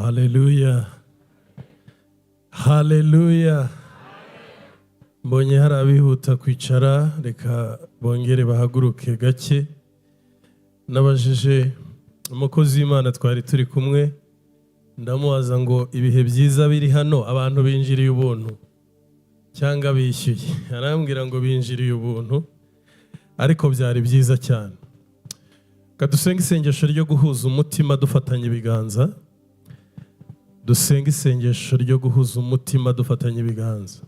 Haleluya. Haleluya. Mbonye hari abihuta kwicara, reka bongere bahaguruke gake. Nabajije umukozi w'Imana twari turi kumwe, ndamubaza ngo ibihe byiza biri hano abantu binjiriye ubuntu cyangwa bishyuye. Arambwira ngo binjiriye ubuntu, ariko byari byiza cyane. Kadusenge isengesho ryo guhuza umutima dufatanye ibiganza. Dusenge isengesho ryo guhuza umutima dufatanye ibiganza.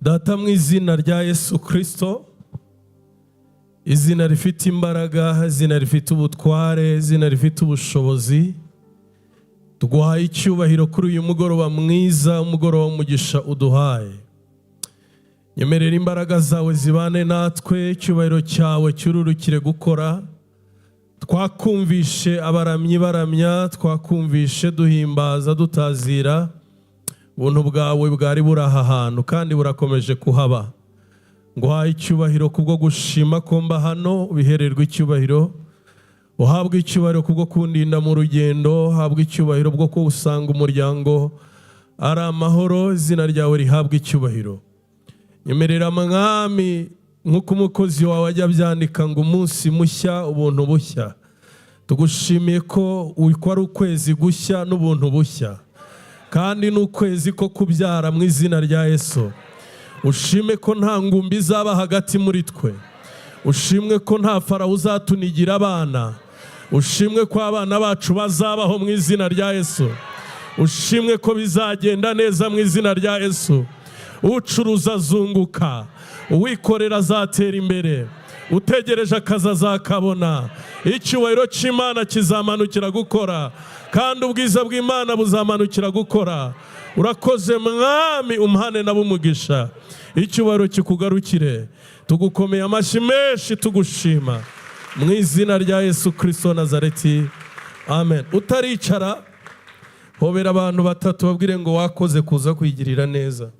Data, mu izina rya Yesu Kristo, izina rifite imbaraga, izina rifite ubutware, izina rifite ubushobozi, tuguhaye icyubahiro kuri uyu mugoroba mwiza, umugoroba w'umugisha uduhaye. Nyemerera imbaraga zawe zibane natwe, icyubahiro cyawe cyururukire gukora. Twakumvishe abaramyi baramya, twakumvishe duhimbaza dutazira. Ubuntu bwawe bwari buri aha hantu kandi burakomeje kuhaba. Nguhaye icyubahiro kubwo gushima ko mba hano, bihererwa icyubahiro. Uhabwe icyubahiro kubwo kundinda mu rugendo, uhabwe icyubahiro bwo kusanga umuryango ari amahoro, izina ryawe rihabwe icyubahiro. Nyemerera mwami, nk'uko umukozi wawe ajya byandika ngo umunsi mushya ubuntu bushya. Tugushimiye ko ari ukwezi gushya n'ubuntu bushya, kandi n'ukwezi ko kubyara mu izina rya Yesu. Ushime ko nta ngumbi zaba hagati muri twe. Ushimwe ko nta farawo uzatunigira abana. Ushimwe ko abana bacu bazabaho mu izina rya Yesu. Ushimwe ko bizagenda neza mu izina rya Yesu. Ucuruza azunguka, uwikorera azatera imbere, utegereje akazi azakabona. Icyubahiro cy'Imana kizamanukira gukora, kandi ubwiza bw'Imana buzamanukira gukora. Urakoze mwami, umhane na bumugisha. Icyubahiro kikugarukire. Tugukomeye amashyi menshi tugushima mu izina rya Yesu Kristo Nazareti, amen. Utaricara, hobera abantu batatu babwire ngo wakoze kuza kwigirira neza.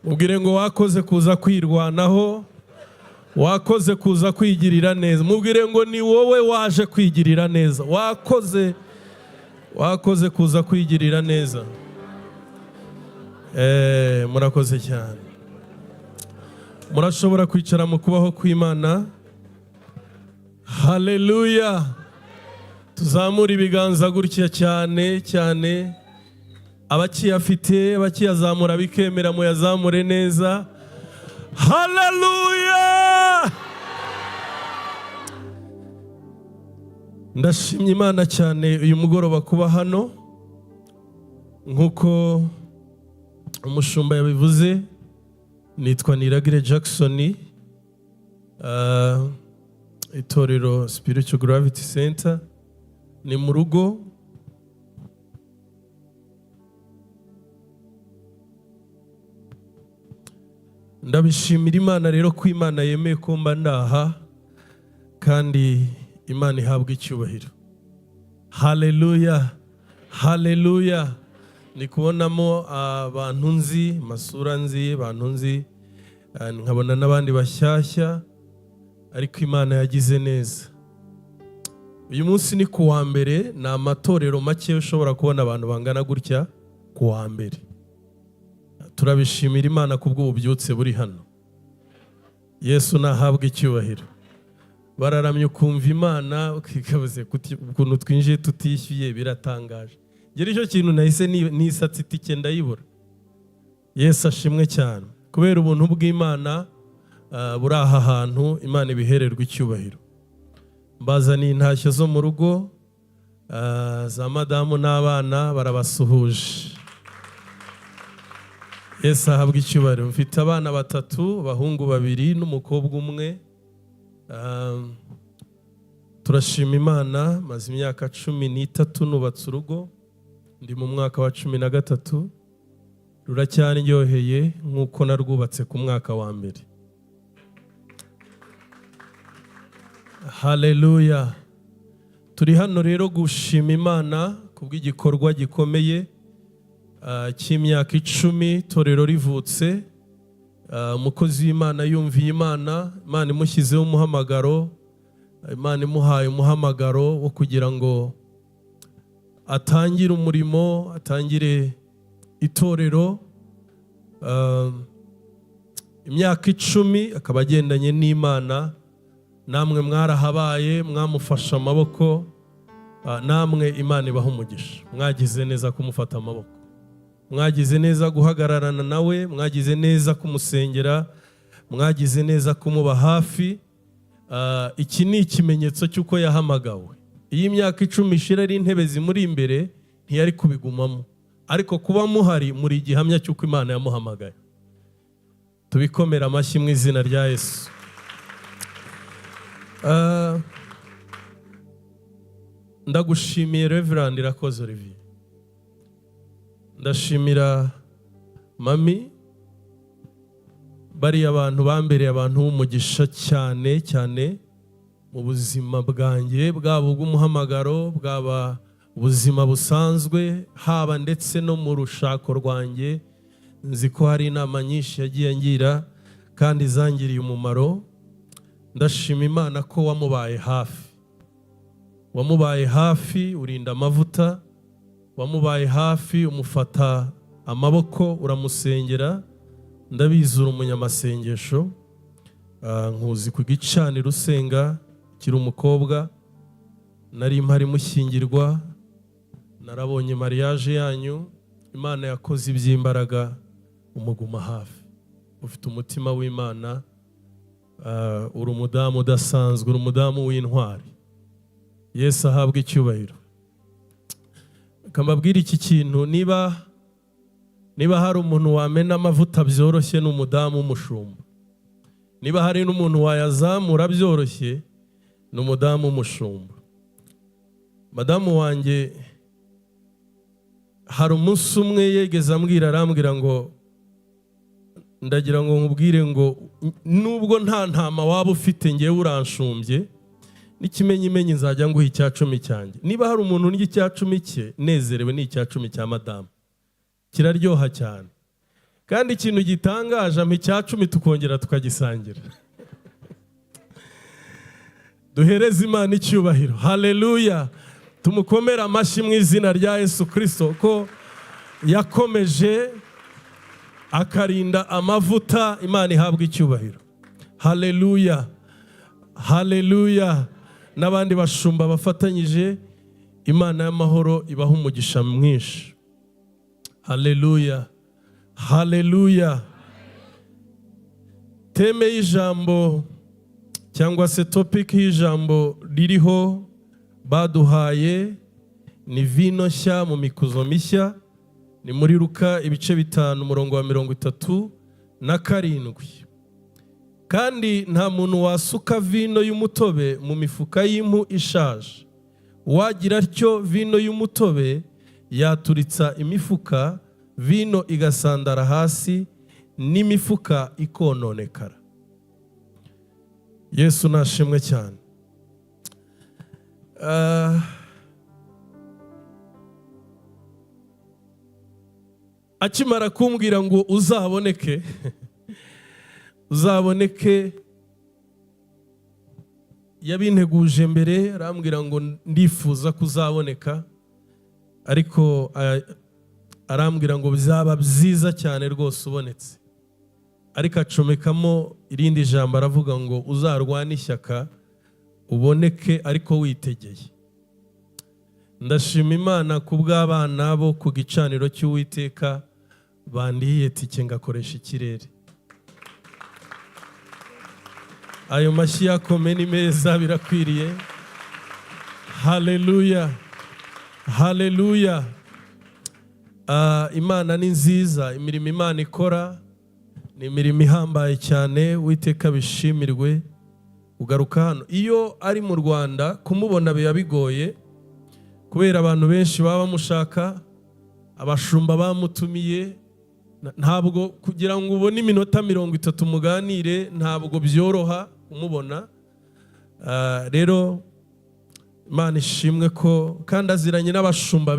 Mubwire ngo wakoze kuza kwirwanaho, wakoze kuza kwigirira neza. Mubwire ngo ni wowe waje kwigirira neza. Wakoze kuza kwigirira neza. Murakoze cyane. Murashobora kwicara mu kubaho kw'Imana. Haleluya. Tuzamura ibiganza gutya cyane cyane. Abakiyafite, abakiyazamura bikemera muyazamure neza. Haleluya. Ndashimye Imana cyane uyu mugoroba kuba hano. Nkuko umushumba yabivuze, nitwa Niragire Jackson, itorero Spiritual Gravity Center, ni mu rugo. Ndabishimira Imana rero ko Imana yemeye ko mba ndaha, kandi Imana ihabwa icyubahiro. Haleluya. Haleluya. Ni kubonamo abantu nzi, masura nzi, abantu nzi, nkabona n'abandi bashyashya, ariko Imana yagize neza. Uyu munsi ni ku wa mbere, ni amatorero make ushobora kubona abantu bangana gutya ku wa mbere. Turabishimira Imana kubw'ububyutse buri hano. Yesu nahabwe icyubahiro. Bararamye ukumva Imana ukikabuze ukuntu twinjiye tutishyuye, biratangaje. Ngeri icyo kintu nahise nisatse itike ndayibura. Yesu ashimwe cyane. Kubera ubuntu bw'Imana buri aha hantu, Imana ibihererwa icyubahiro. Mbazaniye intashyo zo mu rugo, za madamu n'abana barabasuhuje. Yesu ahabwa icyubahiro. Mfite abana batatu, abahungu babiri n'umukobwa umwe. Turashima Imana, maze imyaka 13 nubatse urugo. Ndi mu mwaka wa 13. Ruracyaryoheye nk'uko narwubatse ku mwaka wa mbere. Haleluya. Turi hano rero gushima Imana kubw'igikorwa gikomeye cy'imyaka 10 torero rivutse. Umukozi w'Imana yumviye Imana, Imana imushyizeho umuhamagaro, Imana imuhaye umuhamagaro wo kugira ngo atangire umurimo, atangire itorero. Imyaka 10 akaba agendanye n'Imana. Namwe mwarahabaye, mwamufasha amaboko, namwe Imana ibaha umugisha. Mwagize neza kumufata amaboko, mwagize neza guhagararana nawe, mwagize neza kumusengera, mwagize neza kumuba hafi. Iki ni ikimenyetso cy'uko yahamagawe. Iyi myaka 10 ishira ari intebe zimuri imbere, ntiyari kubigumamo, ariko kuba muhari muri igihamya cy'uko Imana yamuhamagaye. Tubikomera amashyi mu izina rya Yesu. Ndagushimiye Reverend Irakoze Olivier. Ndashimira mami, bari abantu bambereye abantu b'umugisha cyane cyane mu buzima bwanjye, bwaba ubw'umuhamagaro, bwaba ubuzima busanzwe, haba ndetse no mu rushako rwanjye. Nzi ko hari inama nyinshi yagiye ngira kandi zangiriye umumaro. Ndashima Imana ko wamubaye hafi. Wamubaye hafi urinda amavuta, wamubaye hafi umufata amaboko, uramusengera. Ndabizura umunyamasengesho. Nkuzi ku gicaniro usenga kiri umukobwa. Nari mpari mushyingirwa, narabonye mariage yanyu. Imana yakoze iby'imbaraga, umuguma hafi. Ufite umutima w'Imana. Uri umudamu udasanzwe, uri umudamu w'intwari. Yesu ahabwa icyubahiro. Kambabwira iki kintu, niba hari umuntu wamena amavuta byoroshye n'umudamu w'umushumba. Niba hari n'umuntu wayazamura byoroshye n'umudamu w'umushumba. Madamu wanjye hari umunsi umwe yegeze arambwira ngo ndagira ngo nkubwire ngo nubwo nta ntama waba ufite ngewe uranshumbye, n'ikimenyimenyi nzajya nguha 10 cyanjye. Niba hari umuntu urya 10 cye nezerewe, ni 10 cya madamu. Kiraryoha cyane kandi ikintu gitangaje, ama 10 tukongera tukagisangira. Duhereze Imana icyubahiro. Haleluya. Tumukomera amashyi mu izina rya Yesu Kristo ko yakomeje akarinda amavuta. Imana ihabwa icyubahiro. Haleluya. Haleluya. N'abandi bashumba bafatanyije, Imana y'amahoro ibaha umugisha mwinshi. Haleluya. Haleluya. Teme y'ijambo cyangwa se topic y'ijambo ririho baduhaye ni vino nshya mu mikuzo mishya. Ni muri Luka ibice 5 umurongo wa 37. Kandi nta muntu wasuka vino y'umutobe mu mifuka y'impu ishaje. Wagira atyo vino y'umutobe yaturitsa imifuka, vino igasandara hasi, n'imifuka ikononekara. Yesu nashimwe cyane. Akimara kumbwira ngo uzaboneke uzaboneke, yabinteguje mbere, arambwira ngo ndifuza kuzaboneka, ariko arambwira ngo bizaba byiza cyane rwose ubonetse. Ariko acomekamo irindi jambo, aravuga ngo uzarwane ishyaka uboneke ariko witegeye. Ndashima Imana kubw'abana bo ku gicaniro cy'Uwiteka bandiye tike ngakoresha ikirere. Ayo mashyi yakome ni meza, birakwiriye. Haleluya. Haleluya. Imana ni nziza, imirimo Imana ikora ni imirimo ihambaye cyane. Uwiteka bishimirwe. Ugaruka hano, iyo ari mu Rwanda kumubona biba bigoye kubera abantu benshi baba bamushaka, abashumba bamutumiye. Ntabwo kugira ngo ubone iminota 30 muganire ntabwo byoroha kumubona. Rero Imana ishimwe ko kandi aziranye n'abashumba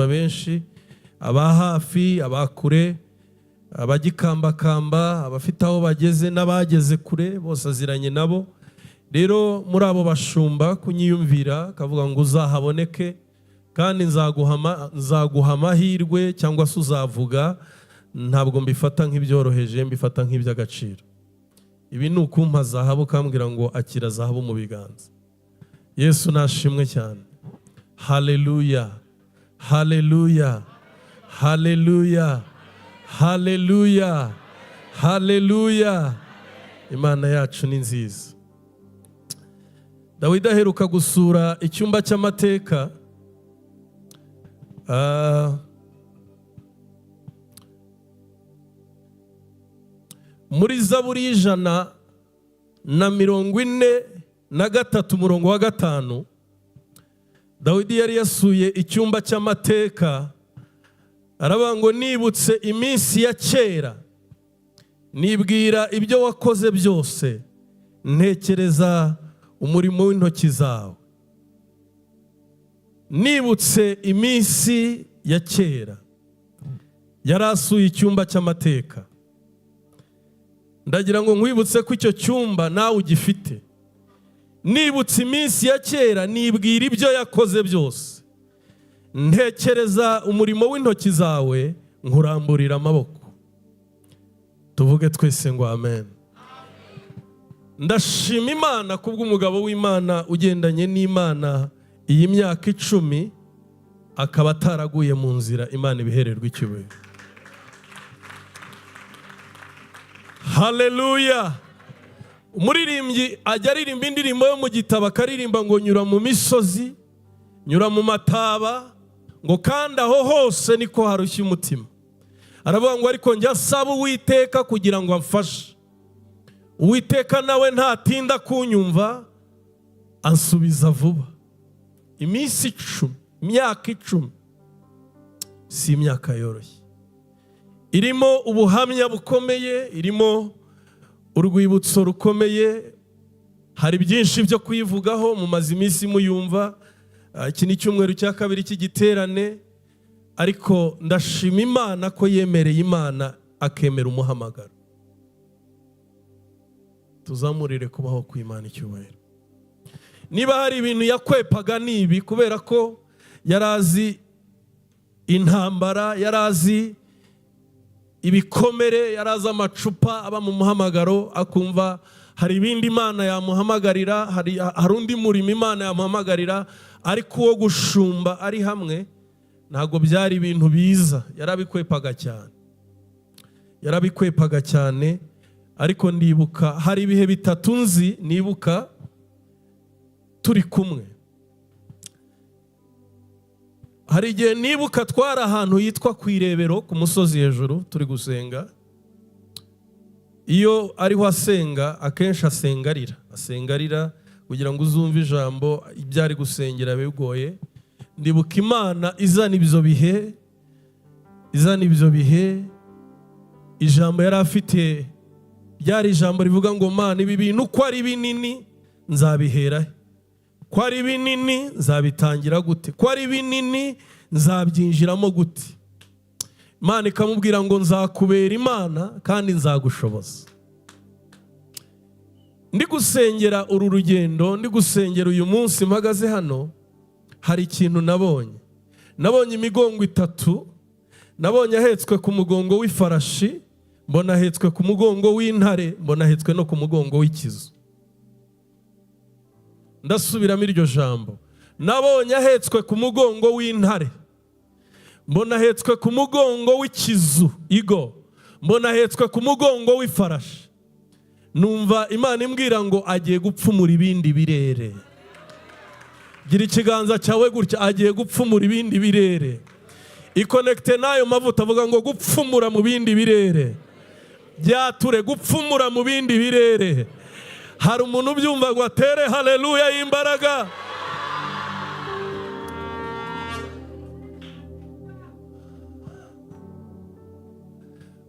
benshi, aba hafi, abakure, abagikambakamba, abafite aho bageze n'abageze kure, bose aziranye nabo. Rero muri abo bashumba kunyiyumvira akavuga ngo uzahaboneke kandi nzaguha amahirwe cyangwa se uzavuga, ntabwo mbifata nk'ibyoroheje, mbifata nk'iby'agaciro. Ibi ni ukumpa zahabu ukambwira ngo akira zahabu mu biganza. Yesu nashimwe cyane. Haleluya, haleluya, haleluya, haleluya, haleluya. Imana yacu ni nziza. Dawidi aheruka gusura icyumba cy'amateka. Muri Zaburi 143 umurongo wa 5, Dawidi yari yasuye icyumba cy'amateka, aravuga ngo nibutse iminsi ya kera, nibwira ibyo wakoze byose, ntekereza umurimo w'intoki zawe. Nibutse iminsi ya kera, yarasuye icyumba cy'amateka. Ndagira ngo nkwibutse ko icyo cyumba nawe ugifite. Nibutse iminsi ya kera, nibwira ibyo yakoze byose, ntekereza umurimo w'intoki zawe, nkuramburira amaboko. Tuvuge twese ngo amen. Ndashima Imana kubw'umugabo w'Imana ugendanye n'Imana iyi myaka 10, akaba ataraguye mu nzira. Imana ibihererwe icyubahiro. Haleluya. Umuririmbyi ajya aririmba indirimbo yo mu gitabo, akaririmba ngo nyura mu misozi, nyura mu mataba, ngo kandi aho hose niko harushya umutima. Aravuga ngo ariko njya saba Uwiteka kugira ngo amfashe. Uwiteka nawe ntatinda kunyumva, ansubiza vuba. Iminsi 10, imyaka 10, si imyaka yoroshye. Irimo ubuhamya bukomeye, irimo urwibutso rukomeye. Hari byinshi byo kuyivugaho, mumaze iminsi muyumva. Iki ni cyumweru cya kabiri cy'igiterane, ariko ndashima Imana ko yemereye Imana akemera umuhamagaro. Tuzamurire kubaho kw'Imana icyubahiro. Niba hari ibintu yakwepaga nibi, kubera ko yarazi intambara, yarazi ibikomere, yarazi amacupa aba mu muhamagaro, akumva hari ibindi Imana yamuhamagarira, hari undi murimo Imana yamuhamagarira, ariko uwo gushumba ari hamwe ntago byari ibintu biza. Yarabikwepaga cyane, yarabikwepaga cyane. Ariko ndibuka hari ibihe 3 nzi, nibuka turi kumwe. Hari igihe nibuka twari ahantu yitwa ku Irebero, ku musozi hejuru, turi gusenga. Iyo ariho asenga, akenshi asengarira kugira ngo uzumve ijambo ibyari gusengera bigoye. Ndibuka Imana izana ibyo bihe, ijambo yari afite ryari ijambo rivuga ngo Mana, ibi bintu ko ari binini nzabihera, ko ari binini nzabitangira gute, ko ari binini nzabyinjiramo gute. Imana ikamubwira ngo nzakubera Imana kandi nzagushoboza. Ndi gusengera uru rugendo, ndi gusengera uyu munsi mpagaze hano, hari ikintu nabonye imigongo 3. Nabonye ahetswe ku mugongo w'ifarashi, mbona ahetswe ku mugongo w'intare, mbona ahetswe no ku mugongo w'ikizu. Ndasubiramo iryo jambo. Nabonye ahetswe ku mugongo w'intare, mbona ahetswe ku mugongo w'ikizu, mbona ahetswe ku mugongo w'ifarashi. Numva Imana imbwira ngo agiye gupfumura ibindi birere. Gira ikiganza cyawe gutya, agiye gupfumura ibindi birere. Ikonekte nayo mavuta, avuga ngo gupfumura mu bindi birere. Byature gupfumura mu bindi birere. Hari umuntu ubyumva ngo atere haleluya y'imbaraga.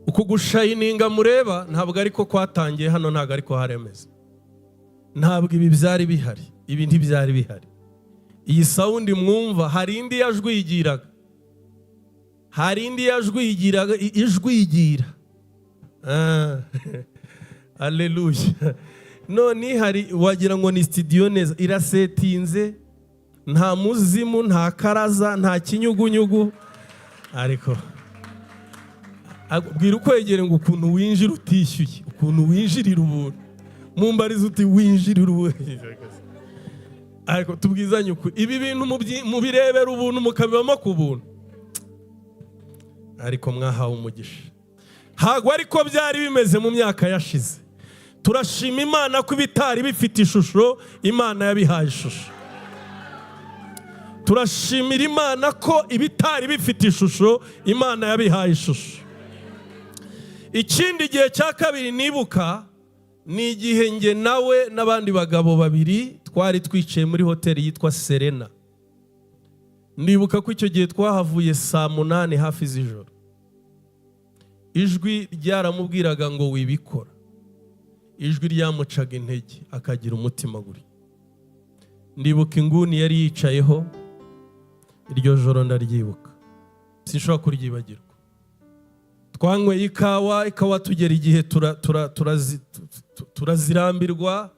Uku gushayininga mureba ntabwo ariko kwatangiye hano, ntabwo ariko haremeze. Ntabwo ibi byari bihari, ibi ntibyari bihari. Iyi sound mwumva hari indi yajwigiraga, ijwigira. Haleluya. None hari wagira ngo ni studio neza, irasetinze nta muzimu, nta karaza, nta kinyugunyugu. Ariko bwira ukwegere ngo ukuntu winjira utishyuye, ukuntu winjirira ubuntu. Mumbariza uti winjirira ubuntu. Ariko tubwizanye ukuri, ibi bintu mubirebera ubuntu mukabibamo ku buntu. Ariko mwahawe umugisha. Hagwa ariko byari bimeze mu myaka yashize. Turashima Imana ko ibitari bifite ishusho, Imana yabihaye ishusho. Turashimira Imana ko ibitari bifite ishusho, Imana yabihaye ishusho. Ikindi gihe cya kabiri nibuka ni igihe nge nawe n'abandi bagabo babiri twari twicaye muri hoteli yitwa Serena. Ndibuka ko icyo gihe twahavuye saa 8 hafi z'ijoro. Ijwi ryaramubwiraga ngo wibikora. Ijwi ryamucaga intege akagira umutima guri. Ndibuka inguni yari yicayeho, iryo joro ndaryibuka, sinshobora kuryibagirwa. Twanyweye ikawa tugera igihe turazirambirwa.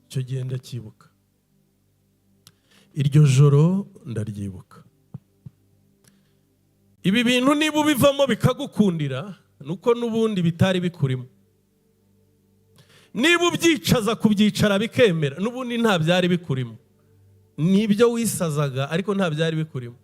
Icyo gihe ndacyibuka, iryo joro ndaryibuka. Ibi bintu niba ubivamo bikagukundira, nuko n'ubundi bitari bikurimo. Niba ubyicaza kubyicara bikemera, n'ubundi nta byari bikurimo. Nibyo wisazaga ariko nta byari bikurimo.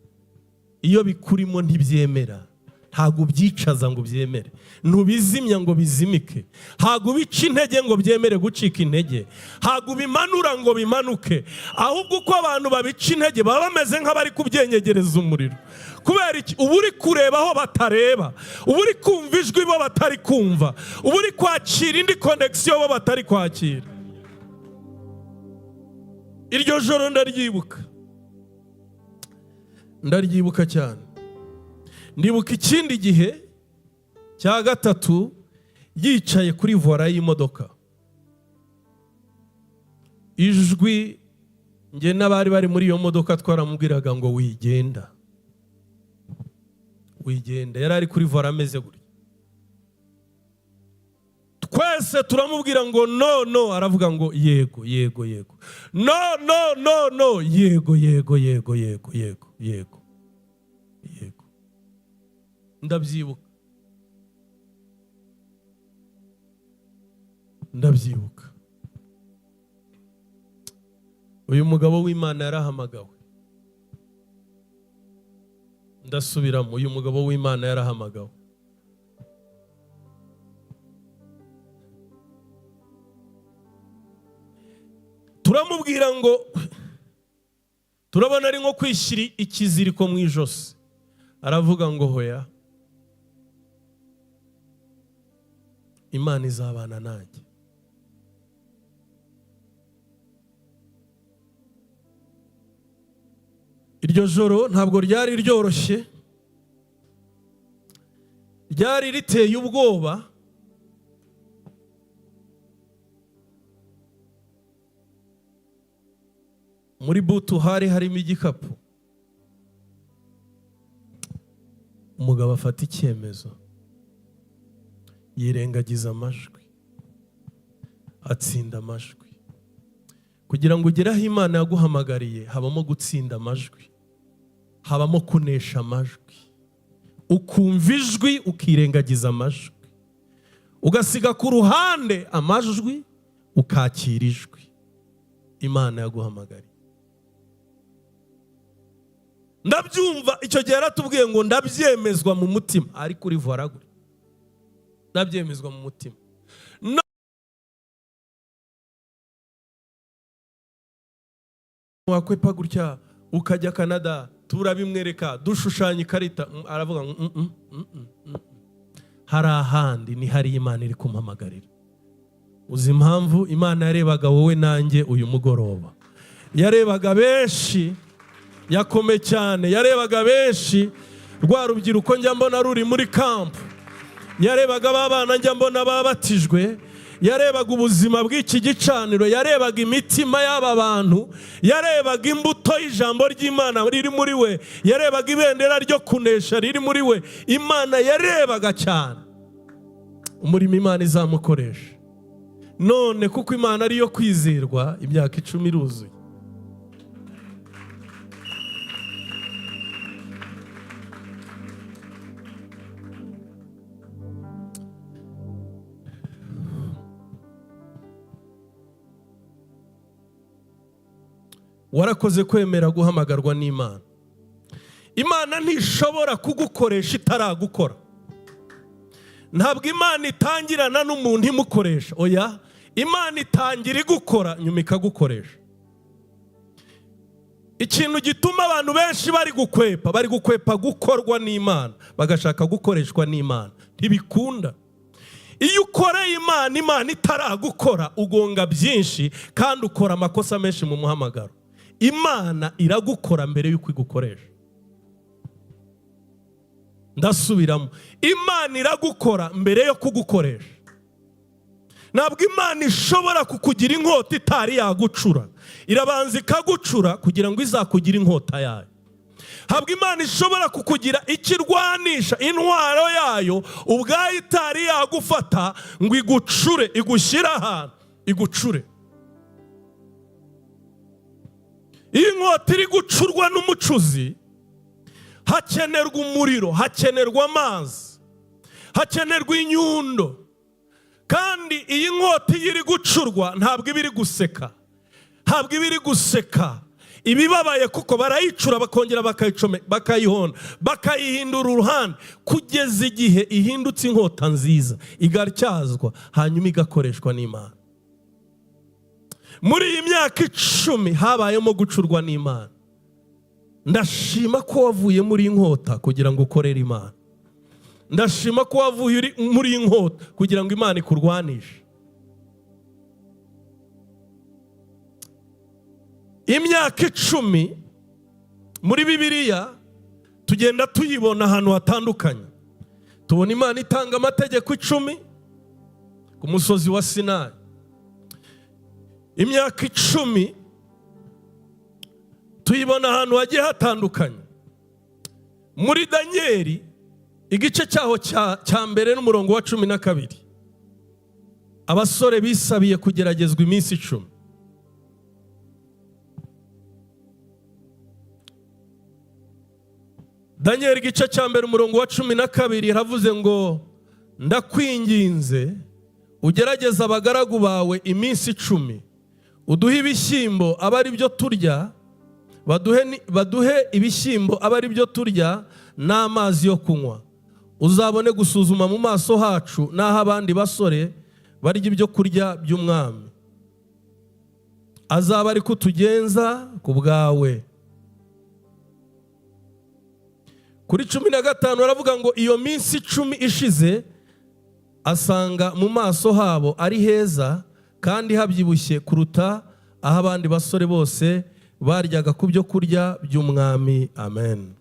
Iyo bikurimo ntibyemera, ntago ubyicaza ngo byemere, ntubizimya ngo bizimike, ntago ubica intege ngo byemere gucika intege, ntago ubimanura ngo bimanuke, ahubwo uko abantu babica intege baba bameze nk'abari kubyenyegereza umuriro. Kubera iki? Uba uri kureba aho batareba, uba uri kumva ijwi bo batari kumva, uba uri kwakira indi connection bo batari kwakira. Iryo joro ndaryibuka cyane. Ndibuka ikindi gihe cya gatatu yicaye kuri vola y'imodoka. Ijwi nge n'abari bari muri iyo modoka twaramubwiraga ngo wigenda. Yari ari kuri vola ameze gutya. Twese turamubwira ngo no, aravuga ngo yego. No, yego. Ndabyibuka. Uyu mugabo w'Imana yarahamagawe. Ndasubiramo, uyu mugabo w'Imana yarahamagawe. Turamubwira ngo turabona ari nko kwishyira ikiziriko mu ijosi. Aravuga ngo hoya, Imana izabana nanjye. Iryo joro ntabwo ryari ryoroshye, ryari riteye ubwoba. Muri butu harimo igikapu. Umugabo afata icyemezo, yirengagiza amajwi, atsinda amajwi. Kugira ngo ugere aho Imana yaguhamagariye habamo gutsinda amajwi, habamo kunesha amajwi. Ukumva ijwi ukirengagiza amajwi, ugasiga ku ruhande amajwi ukakira ijwi Imana yaguhamagariye. Ndabyumva icyo gihe yaratubwiye ngo ndabyemezwa mu mutima, ari kuri vola gure. Ndabyemezwa mu mutima. Wakwepa gutya ukajya Canada, turabimwereka dushushanya ikarita, aravuga hari ahandi ni hari Imana iri kumpamagarira. Uzi impamvu? Imana yarebaga wowe nanjye uyu mugoroba, yarebaga benshi, yakome cyane, yarebaga benshi. Rwa rubyiruko njya mbona ruri muri camp, yarebaga babana njya mbona babatijwe, yarebaga ubuzima bw'iki gicaniro, yarebaga imitima y'aba bantu, yarebaga imbuto y'ijambo ry'Imana riri muri we, yarebaga ibendera ryo kunesha riri muri we. Imana yarebaga cyane umurimo Imana izamukoresha. none kuko Imana ariyo kwizerwa, imyaka 10 iruzuye. Warakoze kwemera guhamagarwa n'Imana. Imana ntishobora kugukoresha itaragukora. Ntabwo Imana itangirana n'umuntu imukoresha. Oya, Imana itangira igukora nyuma ikagukoresha. Ikintu gituma abantu benshi bari gukwepa gukorwa n'Imana, bagashaka gukoreshwa n'Imana, ntibikunda. Iyo ukoreye Imana, Imana itaragukora, ugonga byinshi kandi ukora amakosa menshi mu muhamagaro. Imana iragukora mbere y'uko igukoresha. Ndasubiramo, Imana iragukora mbere yo kugukoresha. Ntabwo Imana ishobora kukugira inkota itari yagucura. Irabanza ikagucura kugira ngo izakugira inkota yayo. Ntabwo Imana ishobora kukugira ikirwanisha, intwaro yayo ubwayo itari yagufata ngo igucure, igushyire ahantu igucure. Iyi nkota iri gucurwa n'umucuzi, hakenerwa umuriro, hakenerwa amazi, hakenerwa inyundo. Kandi iyi nkota iri gucurwa ntabwo ibiri guseka, ntabwo ibiri guseka. Ibibabaye kuko barayicura bakongera bakayihonda, bakayihindura uruhande kugeza igihe ihindutse inkota nziza, igatyazwa hanyuma igakoreshwa n'Imana. Muri iyi myaka 10 habayemo gucurwa n'Imana. Ndashima ko wavuye muri inkota kugira ngo ukorere Imana. Ndashima ko wavuye muri inkota kugira ngo Imana ikurwanishe. Imyaka 10 muri Bibiliya tugenda tuyibona ahantu hatandukanye. Tubona Imana itanga amategeko 10 ku musozi wa Sinayi. Imyaka 10 tuyibona ahantu hagiye hatandukanye. Muri Danieli igice cyaho cya mbere n'umurongo wa 12, abasore bisabiye kugeragezwa iminsi 10. Danieli igice cya mbere umurongo wa 12 haravuze ngo, ndakwinginze ugerageza abagaragu bawe iminsi 10, uduhe ibishyimbo aba ari byo turya, baduhe ibishyimbo aba ari byo turya n'amazi yo kunywa. Uzabone gusuzuma mu maso hacu n'aho abandi basore barya ibyo kurya by'umwami. Azaba ari kutugenza ku bwawe. Kuri 15 aravuga ngo iyo minsi 10 ishize, asanga mu maso habo ari heza kandi habyibushye kuruta aho abandi basore bose baryaga ku byo kurya by'umwami. Amen.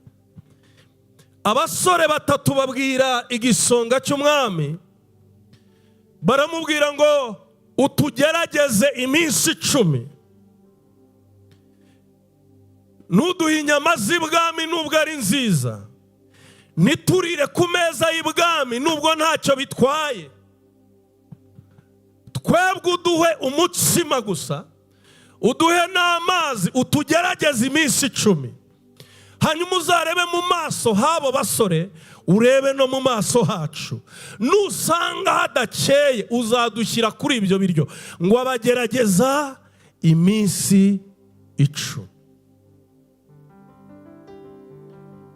Abasore 3 babwira igisonga cy'umwami, baramubwira ngo utugerageze iminsi 10, nuduhe inyama z'ibwami nubwo ari nziza, niturire ku meza y'ibwami nubwo ntacyo bitwaye, twebwe uduhe umutsima gusa, uduhe n'amazi, utugerageze iminsi 10. Hanyuma uzarebe mu maso habo basore, urebe no mu maso hacu. Nusanga hadakeye uzadushyira kuri ibyo biryo. Ngo abagerageza iminsi 10.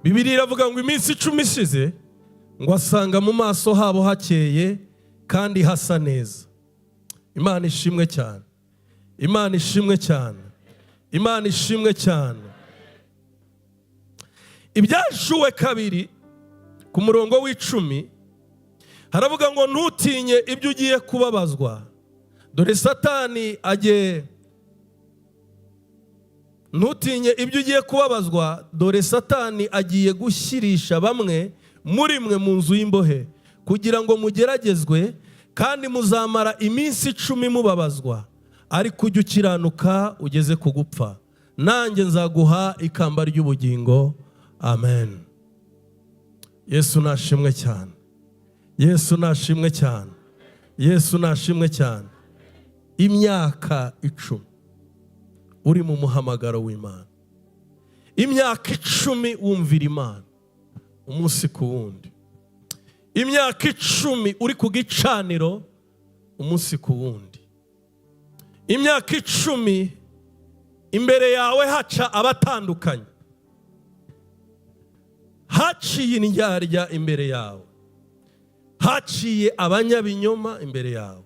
Bibiliya iravuga ngo iminsi 10 ishize, ngo asanga mu maso habo hakeye kandi hasa neza. Imana ishimwe cyane. Imana ishimwe cyane. Imana ishimwe cyane. Ibyashuwe 2 ku murongo w'10 haravuga ngo ntutinye ibyo ugiye kubabazwa, dore Satani agiye. Ntutinye ibyo ugiye kubabazwa, dore Satani agiye gushyirisha bamwe muri mwe mu nzu y'imbohe, kugira ngo mugeragezwe, kandi muzamara iminsi 10 mubabazwa, ariko ujye ukiranuka ugeze ku gupfa, nanjye nzaguha ikamba ry'ubugingo. Amen. Yesu nashimwe cyane. Yesu nashimwe cyane. Yesu nashimwe cyane. imyaka 10 uri mu muhamagaro w'Imana, imyaka 10 wumvira Imana umunsi ku wundi, imyaka 10 uri ku gicaniro umunsi ku wundi, imyaka 10 imbere yawe haca abatandukanye, haciye indyarya imbere yawe, haciye abanyabinyoma imbere yawe,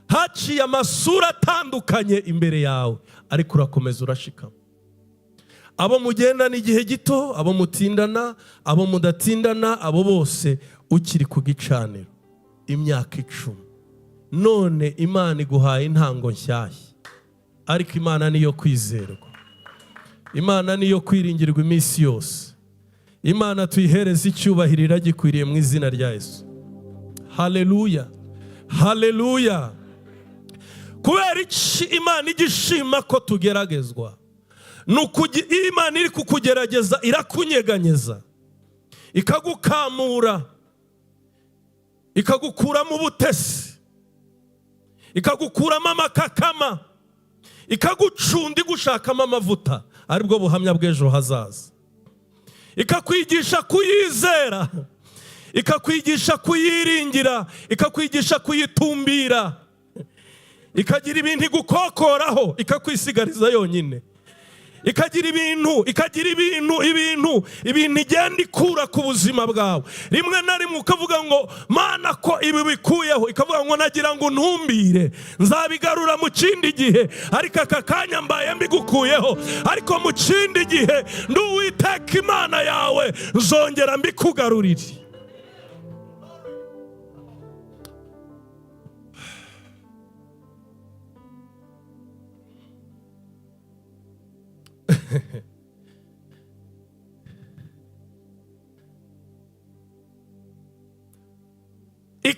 haciye amasura atandukanye imbere yawe, ariko urakomeza urashikama. Abo mugendana igihe gito, abo mutindana, abo mudatindana, abo bose ukiri ku gicaniro imyaka 10. None Imana iguhaye intango nshyashya, ariko Imana niyo kwizerwa, Imana niyo kwiringirwa iminsi yose. Imana tuyihereze icyubahiro iragikwiriye mu izina rya Yesu. Haleluya, haleluya. Kubera iki Imana igishima ko tugeragezwa? Nukugi Imana iri kukugerageza, irakunyeganyeza, ikagukamura, ikagukuramo ubutesi, ikagukuramo amakakama, ikagucunda igushakamo amavuta, aribwo buhamya bw'ejo hazaza. Ikakwigisha kuyizera, ikakwigisha kuyiringira, ikakwigisha kuyitumbira, ikagira ibintu igukokoraho, ikakwisigariza yonyine, ikagira ibintu igenda ikura ku buzima bwawe. Rimwe na rimwe ukavuga ngo Mana ko ibi bikuyeho, ikavuga ngo nagira ngo ntumbire, nzabigarura mu kindi gihe, ariko aka kanya mbaye mbigukuyeho, ariko mu kindi gihe ndi Uwiteka Imana yawe, nzongera mbikugarurire.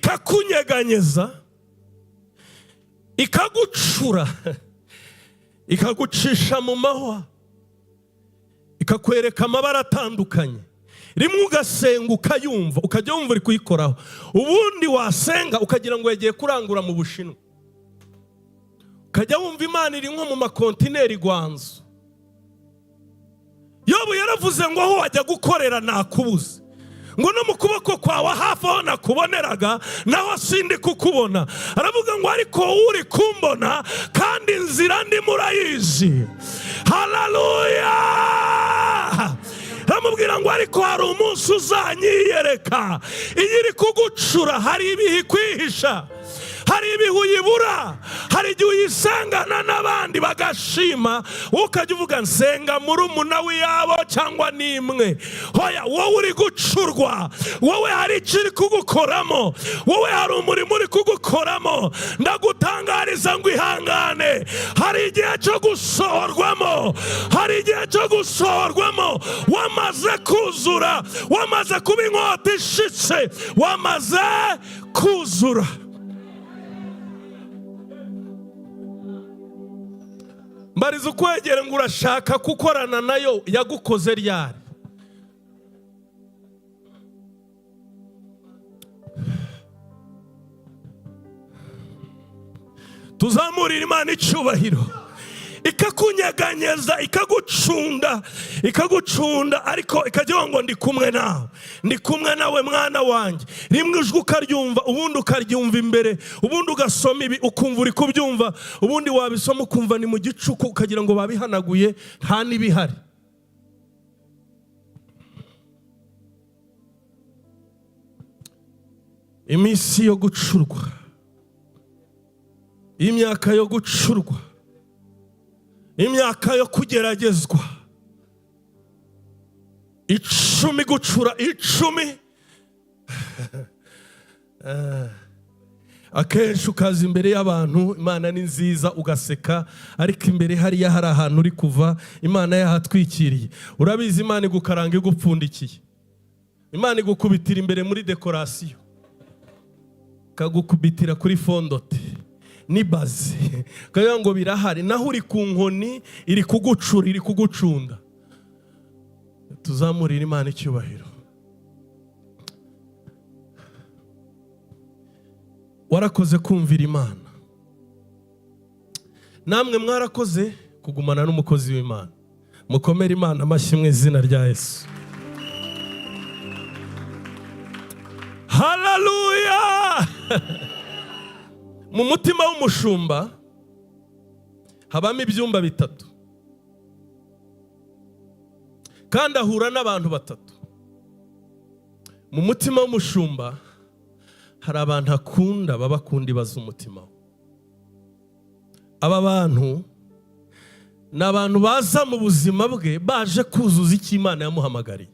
Ikakunyeganyeza, ikagucura, ikagucisha mu mahwa, ikakwereka amabara atandukanye. Rimwe ugasenga ukayumva, ukajya wumva uri kuyikoraho, ubundi wasenga ukagira ngo yagiye kurangura mu Bushinwa, ukajya wumva Imana iri nko mu makontineri Gwanzu. Yobu yaravuze ngo aho wajya gukorera nakubuze, ngo no mu kuboko kwawe hafi aho nakuboneraga naho sindi kukubona. Aravuga ngo ariko uri kumbona kandi inzira ndi murayizi. Haleluya! Aramubwira ngo ariko hari umunsi uzanyiyereka, iyo iri kugucura hari ibihe kwihisha, hari ibihe uyibura, hari igihe uyisengana n'abandi bagashima, ukajya uvuga nsenga murumuna w'iyabo cyangwa nimwe. Hoya, wowe uri gucurwa, wowe hari ikiri kugukoramo, wowe hari umurimo uri kugukoramo. Ndagutangariza ngo ihangane, hari igihe cyo gusohorwamo, hari igihe cyo gusohorwamo. Wamaze kuzura, wamaze kuba inkota ishitse, wamaze kuzura. Mbariza ukwegera ngo urashaka gukorana nayo, yagukoze ryari? Tuzamurira Imana icyubahiro, ikakunyeganyeza, ikagucunda, ariko ikagira ngo ndi kumwe nawe, ndi kumwe nawe mwana wanjye. Rimwe ijwi ukaryumva, ubundi ukaryumva imbere, ubundi ugasoma ibi ukumva uri kubyumva, ubundi wabisoma ukumva ni mu gicuku, ukagira ngo babihanaguye nta n'ibihari. Iminsi yo gucurwa, imyaka yo gucurwa, imyaka yo kugeragezwa, 10 gucura 10. Akenshi ukaza imbere y'abantu, Imana ni nziza, ugaseka, ariko imbere hariya hari ahantu uri kuva, Imana yahatwikiriye. Urabizi Imana igukaranga igupfundikiye, Imana igukubitira imbere muri dekorasiyo, kagukubitira kuri fondote nibaze, kaya ngo birahari, naho uri ku nkoni iri kugucura, iri kugucunda. Tuzamurira Imana icyubahiro. Warakoze kumvira Imana, namwe mwarakoze kugumana n'umukozi w'Imana. Mukomere Imana amashyi mu izina rya Yesu. Haleluya! Mu mutima w'umushumba habamo ibyumba bitatu, kandi ahura n'abantu batatu. Mu mutima w'umushumba hari abantu akunda, babakunda ibaza umutima we. Aba bantu ni abantu baza mu buzima bwe baje kuzuza icyo Imana yamuhamagariye.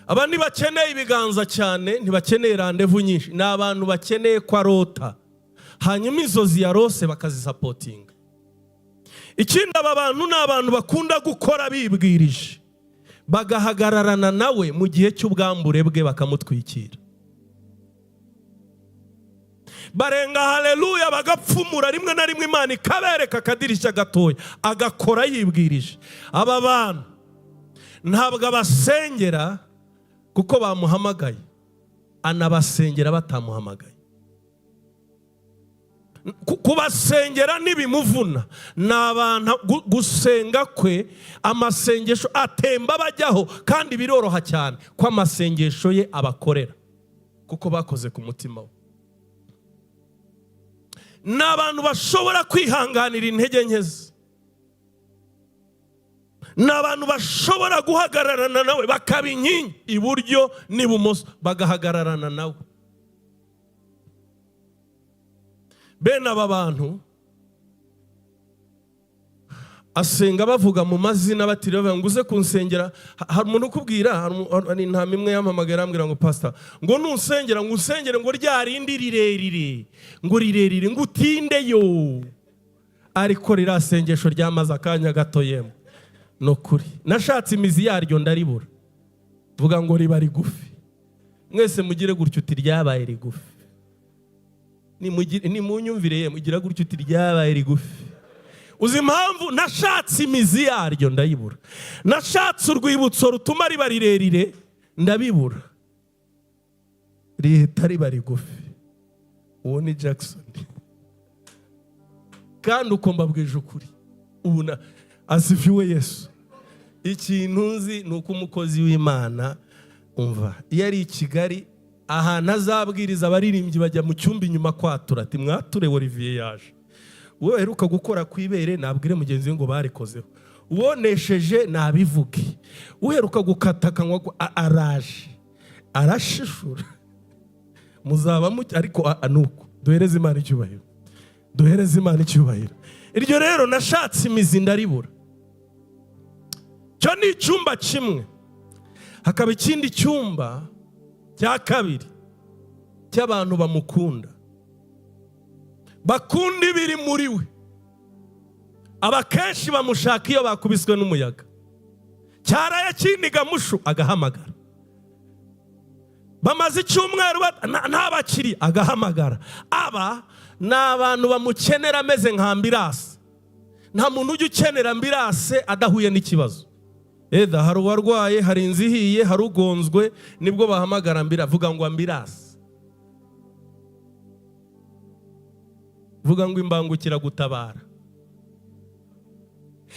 Aba ntibakeneye ibiganza cyane, ntibakeneye randevu nyinshi, ni abantu bakeneye ko arota, hanyuma inzozi yarose bakazisapotinga. Ikindi, aba bantu ni abantu bakunda gukora bibwirije, bagahagararana nawe mu gihe cy'ubwambure bwe bakamutwikira. Barenga haleluya, bagapfumura rimwe na rimwe Imana ikabereka akadirishya gatoya agakora yibwirije. Aba bantu ntabwo abasengera kuko bamuhamagaye, anabasengera batamuhamagaye. Kubasengera ntibimuvuna, ni abantu gusenga kwe, amasengesho atemba bajyaho, kandi biroroha cyane ko amasengesho ye abakorera kuko bakoze ku mutima we. Ni abantu bashobora kwihanganira intege nke ze, ni abantu bashobora guhagararana nawe bakaba inkingi iburyo n'ibumoso, bagahagararana nawe. Bene aba bantu asenga bavuga mu mazina batiriwe bavuga ngo uze kunsengera. Hari umuntu ukubwira, hari intama imwe yampamagara ambwira ngo pastor, ngo nunsengera ngo usengere ngo ryarindi rirerire, ngo rirerire ngo utindeyo, ariko rirasengesho ryamaze akanya gato yemwe. No kuri nashatse imizi yaryo ndaribura, vuga ngo riba rigufi. Mwese mugire gutyo uti ryabaye rigufi. Ni munyumvire ye mugira gutyo uti ryabaye rigufi. Uzi impamvu? Nashatse imizi yaryo ndayibura, nashatse urwibutso rutuma riba rirerire ndabibura, rihita riba rigufi. Uwo ni Jackson. Kandi uko mbabwije ukuri, ubu asifiwe Yesu. Ikintu nzi ni uko umukozi w'Imana umva iyo ari i Kigali ahantu azabwiriza abaririmbyi bajya mu cyumba inyuma kwatura ati mwature Olivier yaje. Uwo heruka gukora kwibere nabwire mugenzi we ngo barikozeho, uwonesheje nabivuge, uheruka gukata kanwa araje arashishura. Muzaba ariko anuko duhereze Imana icyubahiro, duhereze Imana icyubahiro. Iryo rero nashatse imizi ndaribura. Cyo ni icyumba kimwe. Hakaba ikindi cyumba cya kabiri cy'abantu bamukunda, bakunda ibiri muri we. Aba kenshi bamushaka iyo bakubiswe n'umuyaga, cyaraye kiniga mushu agahamagara, bamaze icyumweru ntabakiri agahamagara. Aba ni abantu bamukenera ameze nka ambirase. Nta muntu ujya ukenera ambirase adahuye n'ikibazo. Eda hari uwarwaye, hari inzu ihiye, hari ugonzwe, nibwo bahamagara ambirase. Vuga ngo ambirase, vuga ngo imbangukira gutabara.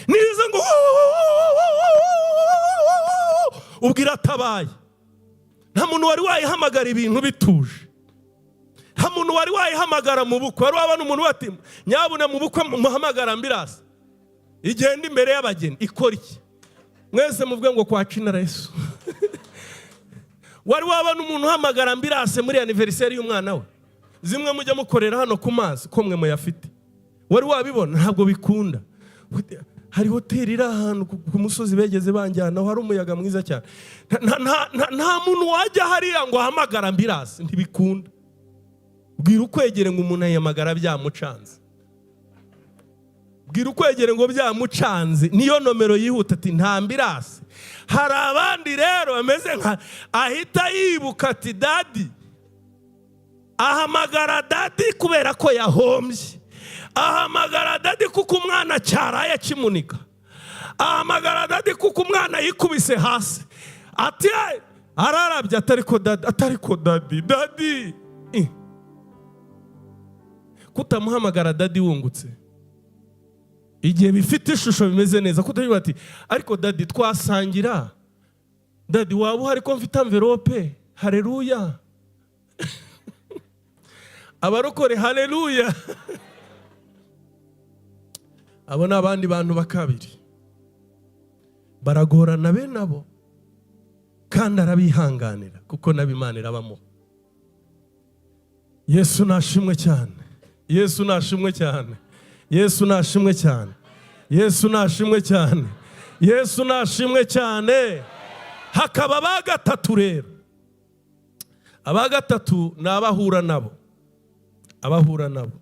Nize ngo ubwira tabaye. Nta muntu wari wayihamagara ibintu bituje, nta muntu wari wayihamagara mu bukwe. Wari wabona umuntu wati nyabuna mu bukwe muhamagara ambirase igenda imbere y'abageni ikora iki? Mwese muvuge ngo kwa Cinara Yesu. Wari wabona umuntu uhamagara ambirase muri anniversaire y'umwana we, zimwe mujya mukorera hano ku mazi ko mwe muyafite? Wari wabibona? Ntabwo bikunda. Hari hoteli iri ahantu ku musozi begeze banjyana, hari umuyaga mwiza cyane. Nta muntu wajya hariya ngo ahamagara ambirase, ntibikunda. Bwira ukwegere ngo umuntu ayamagara byamucanze, bwira ukwegere ngo byamucanze, niyo nomero yihuta ati nta ambirase. Hari abandi rero bameze nka ahita yibuka ati dadi, ahamagara dadi kubera ko yahombye, ahamagara dadi kuko umwana cyaraye kimunika, ahamagara dadi kuko umwana yikubise hasi, ati ararabye atariko dadi. Kutamuhamagara dadi wungutse, igihe bifite ishusho bimeze neza kutagira ati ariko dadi twasangira, dadi waba uhari ko mfite envelope, haleluya. Abarokore haleluya. Abo ni abandi bantu bakabiri baragorana be nabo, kandi arabihanganira kuko n'Imana irabamo. Yesu nashimwe cyane, Yesu nashimwe cyane, Yesu nashimwe cyane, Yesu nashimwe cyane, Yesu nashimwe cyane. Hakaba abagatatu rero, abagatatu ni abahura nabo, abahura nabo.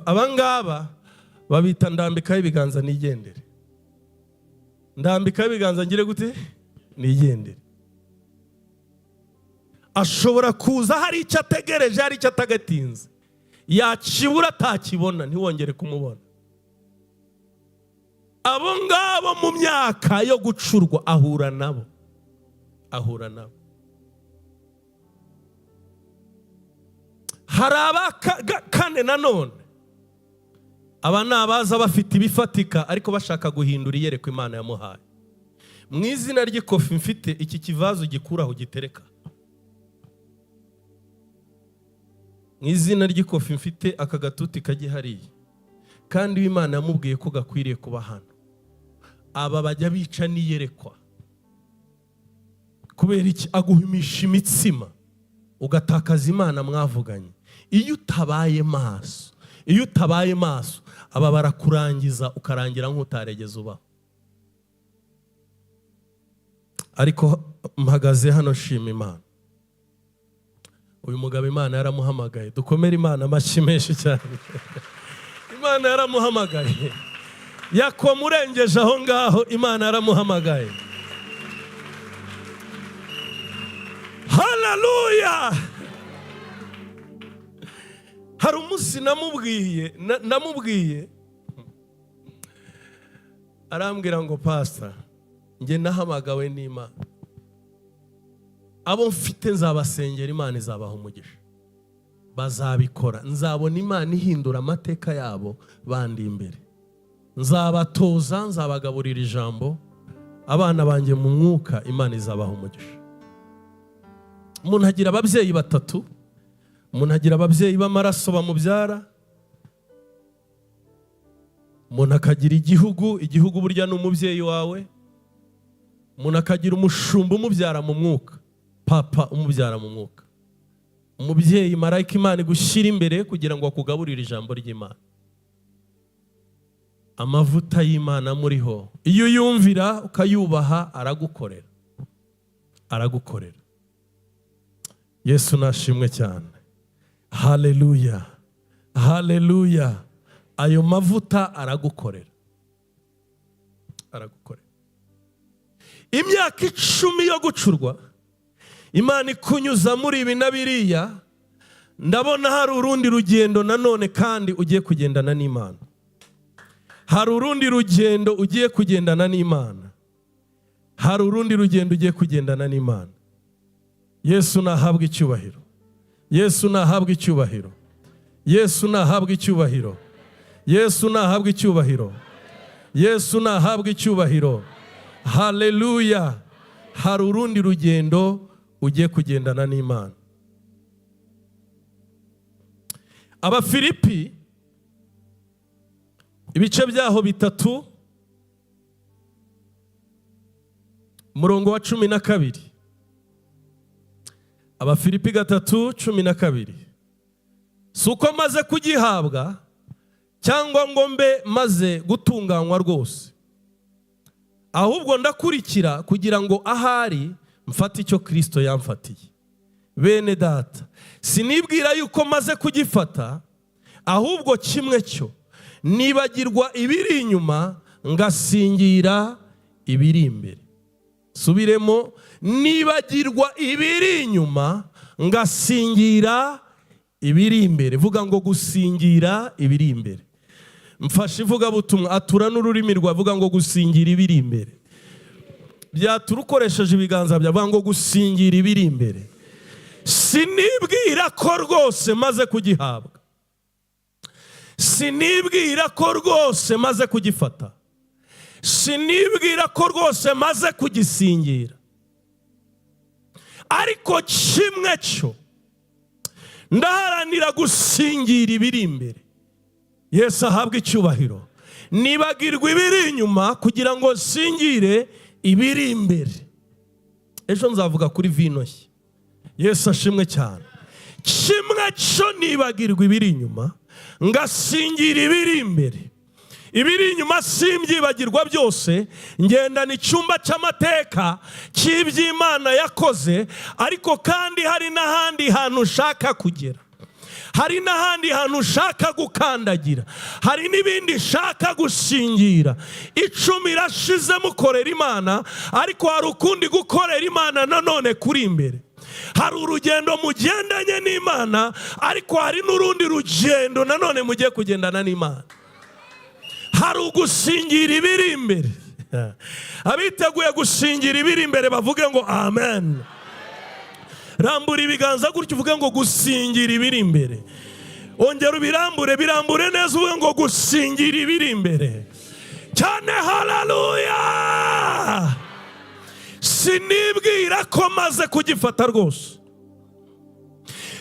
Abangaba babita ndambikaho ibiganza nigendere. Ndambikaho ibiganza ngire gute? Nigendere. Ashobora kuza hari icyo ategereje, hari icyo atagatinze, yakibura atakibona ntiwongere kumubona. Abo ngabo mu myaka yo gucurwa ahura nabo, ahura nabo. Hari abakane nanone, aba ni abaza bafite ibifatika ariko bashaka guhindura iyerekwa Imana yamuhaye. Mu izina ry'ikofi mfite iki kivazo gikuraho gitereka. Mu izina ry'ikofi mfite aka gatuti kagihariye, kandi Imana yamubwiye ko gakwiriye kuba hano. Aba bajya bica niyerekwa. Kubera iki? Aguhimisha imitsima ugatakaza Imana mwavuganye. Iyo utabaye maso, iyo utabaye maso, aba barakurangiza ukarangira nk'utaregeze ubaho. Ariko mpagaze hano shima Imana. Uyu mugabo Imana yaramuhamagaye. Dukomere Imana amashyi menshi cyane. Imana yaramuhamagaye. Yakomurengeje aho ngaho, Imana yaramuhamagaye. Haleluya. Hari umunsi namubwiye arambwira ngo pastor, nge nahamagawe n'Imana, abo mfite nzabasengera, Imana izabaha umugisha, bazabikora. Nzabona Imana ihindura amateka yabo bandi imbere. Nzabatoza, nzabagaburira ijambo, abana banjye mu mwuka, Imana izabaha umugisha. Umuntu agira ababyeyi batatu, umuntu agira ababyeyi b'amaraso bamubyara, umuntu akagira igihugu, igihugu burya ni umubyeyi wawe, umuntu akagira umushumba umubyara mu mwuka, papa umubyara mu mwuka. Umubyeyi marayika Imana igushyira imbere kugira ngo akugaburire ijambo ry'Imana. Amavuta y'Imana muriho, iyo yumvira ukayubaha, aragukorera, aragukorera. Yesu nashimwe cyane. Haleluya, haleluya. Ayo mavuta aragukorera, aragukorera. Imyaka 10 yo gucurwa, Imana ikunyuza muri ibi na biriya, ndabona hari urundi rugendo nanone kandi ugiye kugendana n'Imana. Hari urundi rugendo ugiye kugendana n'Imana. Hari urundi rugendo ugiye kugendana n'Imana. Yesu nahabwa icyubahiro. Yesu nahabwa icyubahiro. Yesu nahabwa icyubahiro. Yesu nahabwa icyubahiro. Yesu nahabwa icyubahiro. Haleluya. Hari urundi rugendo ugiye kugendana n'Imana. Abafilipi ibice byaho 3 murongo wa 12. Abafilipi 3:12. Suko maze kugihabwa cyangwa ngo mbe maze gutunganywa rwose, ahubwo ndakurikira kugira ngo ahari mfate icyo Kristo yamfatiye. Bene data, sinibwira yuko maze kugifata, ahubwo kimwe cyo nibagirwa ibiri inyuma ngasingira ibiri imbere. Subiremo, nibagirwa ibiri inyuma ngasingira ibiri imbere. Vuga ngo gusingira ibiri imbere. Mfashe ivuga butumwa atura n'ururimi rwa, vuga ngo gusingira ibiri imbere. Byaturukoresheje ibiganza bya, vuga ngo gusingira ibiri imbere. Sinibwira ko rwose maze kugihabwa, sinibwira ko rwose maze kugifata, sinibwira ko rwose maze kugisingira, ariko kimwe cyo ndaharanira gusingira ibiri imbere. Yesu ahabwe icyubahiro. Nibagirwa ibiri inyuma kugira ngo singire ibiri imbere. Ejo nzavuga kuri vino nshya. Yesu ashimwe cyane. Kimwe cyo nibagirwa ibiri inyuma ngasingira ibiri imbere. Ibiri inyuma simbyibagirwa byose, ngendana icyumba cy'amateka cy'iby'Imana yakoze, ariko kandi hari n'ahandi hantu ushaka kugera, hari n'ahandi hantu ushaka gukandagira, hari n'ibindi ushaka gusingira. 10 irashize mukorera Imana, ariko hari ukundi gukorera Imana nanone kuri imbere. Hari urugendo mugendanye n'Imana, ariko hari n'urundi rugendo nanone mugiye kugendana n'Imana. Hari ugusingira ibiri imbere. Abiteguye gusingira ibiri imbere bavuge ngo amen. Rambura ibiganza gutyo uvuge ngo gusingira ibiri imbere. Ongera birambure neza uvuge ngo gusingira ibiri imbere. Cyane haleluya. Sinibwira ko maze kugifata rwose,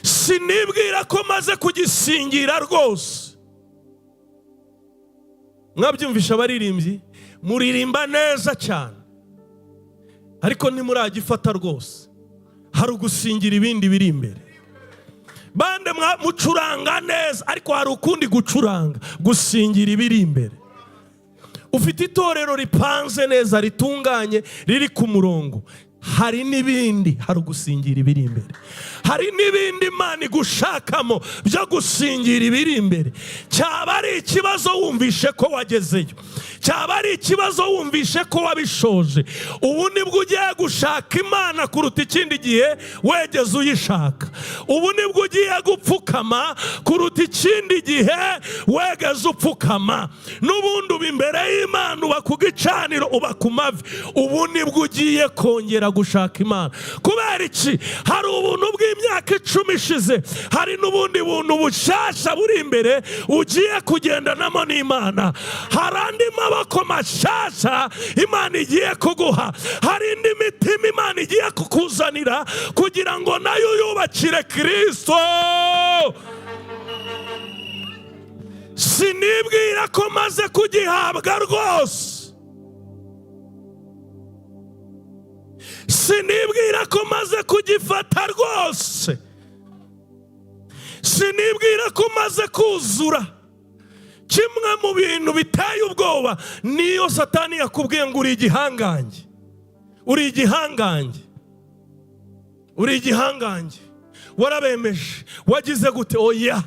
sinibwira ko maze kugisingira rwose. Mwabyumvisha abaririmbyi muririmba neza cyane, ariko ntimuragifata rwose. Hari ugusingira ibindi biri imbere. Bande mucuranga neza, ariko hari ukundi gucuranga, gusingira ibiri imbere. Ufite itorero ripanze neza, ritunganye, riri ku murongo, hari n'ibindi, hari ugusingira ibiri imbere. Hari n'ibindi Imana igushakamo byo gusingira ibiri imbere. Cyaba ari ikibazo wumvishe ko wagezeyo, cyaba ari ikibazo wumvishe ko wabishoje, ubu nibwo ugiye gushaka Imana kuruta ikindi gihe wegeze uyishaka. Ubu nibwo ugiye gupfukama kuruta ikindi gihe wegeze upfukama. N'ubundi uba imbere y'Imana, uba ku gicaniro, uba ku mavi. Ubu nibwo ugiye kongera gushaka Imana. Kubera iki? Hari ubuntu bw'imyaka 10 ishize, hari n'ubundi buntu bushasha buri imbere ugiye kugendanamo n'Imana. Hari andi maboko mashasha Imana igiye kuguha, hari indi mitima Imana igiye kukuzanira kugira ngo nayo yubakire Kristo. Sinibwira ko maze kugihabwa rwose, sinibwira ko maze kugifata rwose, sinibwira ko maze kuzura. Kimwe mu bintu biteye ubwoba niyo Satani yakubwiye ngo uri igihangange, uri igihangange, uri igihangange, warabemeje, wagize gute? Oya.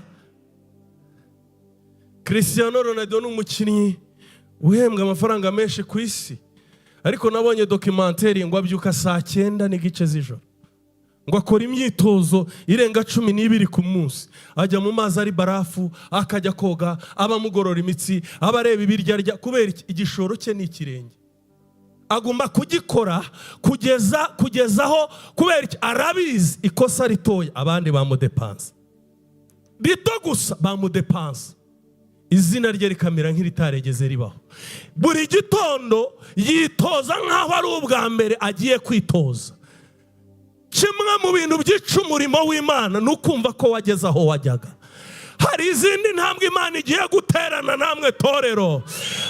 Cristiano Ronaldo n'umukinnyi uhembwa amafaranga menshi ku isi, ariko nabonye documentary ngo abyuka saa 9:15 z'ijoro, ngo akora imyitozo irenga 12 ku munsi, ajya mu mazi ari barafu, akajya koga, abamugorora imitsi, abareba ibirya arya. Kubera igishoro cye ni ikirenge, agomba kugikora kugezaho. Kubera arabizi ikosa ritoya abandi bamudepansa, rito gusa bamudepansa, izina rye rikamera nk'iritaregeze ribaho. Buri gitondo yitoza nk'aho ari ubwa mbere agiye kwitoza. Kimwe mu bintu byica umurimo w'Imana ni ukumva ko wageze aho wajyaga. Hari izindi ntambwe Imana igiye guterana namwe torero,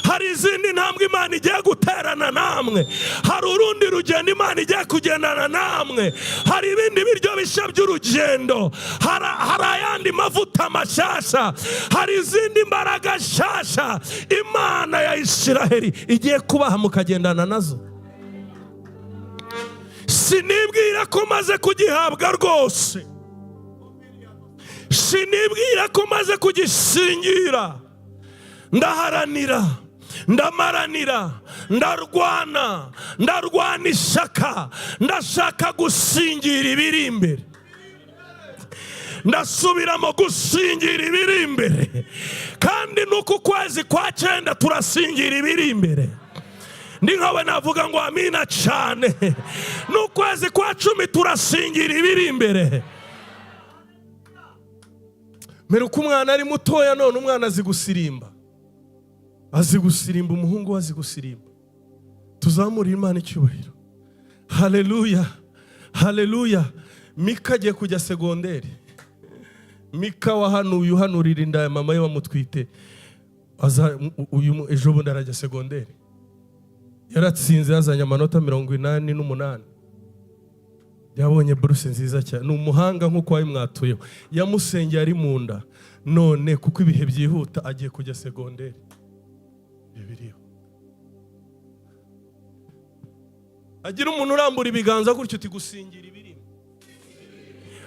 hari izindi ntambwe Imana igiye guterana namwe, hari urundi rugendo Imana igiye kugendana namwe, hari ibindi biryo bishya by'urugendo, hari ayandi mavuta mashasha, hari izindi mbaraga shasha Imana ya Isiraheli igiye kubaha mukagendana nazo. Sinibwira ko maze kugihabwa rwose, sinibwira ko maze kugisingira. Ndaharanira, ndamaranira, ndarwana ishyaka, ndashaka gusingira ibiri imbere. Ndasubiramo gusingira ibiri imbere, kandi nuko kwezi kwa 9 turasingira ibiri imbere. Ndi nkawe navuga ngo amina cyane. N'ukwezi kwa 10 turasingira ibiri imbere. Meruka umwana ari mutoya, none umwana azi gusirimba. Azi gusirimba, umuhungu azi gusirimba. Tuzamurire Imana icyubahiro. Haleluya, haleluya. Mika agiye kujya segonderi. Mika wahanuye uhanurira inda ya mama ye bamutwite. Ejo bundi arajya segonderi. Yaratsinze, yazanye amanota 88. Yabonye buruse nziza cyane. Ni umuhanga nk'uko wayimwatuyeho. Yamusengeye ari mu nda. None kuko ibihe byihuta agiye kujya segonderi. Bibiriho. Hagira umuntu urambura ibiganza gutyo uti gusingira ibirimo.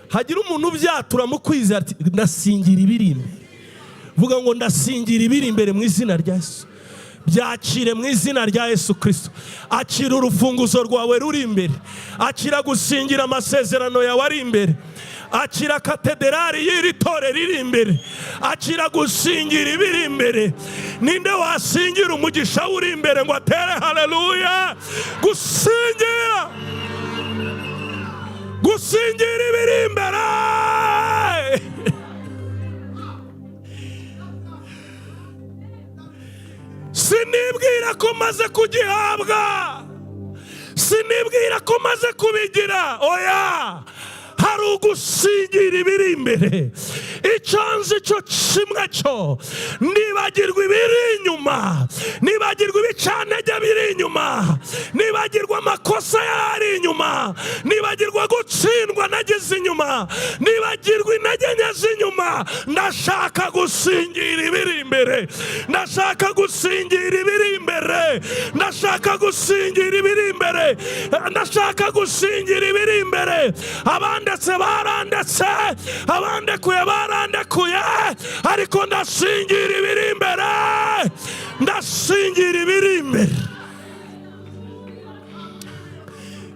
Hagira umuntu ubyatura mu kwizera ati ndasingira ibirimo. Vuga ngo ndasingira ibiri imbere mu izina rya Yesu. Byakire mu izina rya Yesu Kristo. Akira urufunguzo rwawe ruri imbere. Akira gusingira amasezerano yawe ari imbere. Akira katedrali y'iri tore riri imbere. Akira gusingira ibiri imbere. Ninde wasingira umugisha uri imbere ngo atere haleluya? Gusingira, gusingira ibiri imbere. Sinibwira ko maze kugihabwa, sinibwira ko maze kubigira. Oya, hari ugusingira ibiri imbere. Icyo nzi cyo kimwe cyo, nibagirwa ibiri inyuma, nibagirwa ibicantege biri inyuma, nibagirwa amakosa yari inyuma, nibagirwa gutsindwa nagize inyuma, nibagirwa intege nke z'inyuma. Ndashaka gusingira ibiri imbere. Ndashaka gusingira ibiri imbere. Ndashaka gusingira ibiri imbere. Ndashaka gusingira ibiri imbere. Abandetse barandetse, abandekuye barandekuye, ariko ndasingira ibiri imbere. Ndasingira ibiri imbere.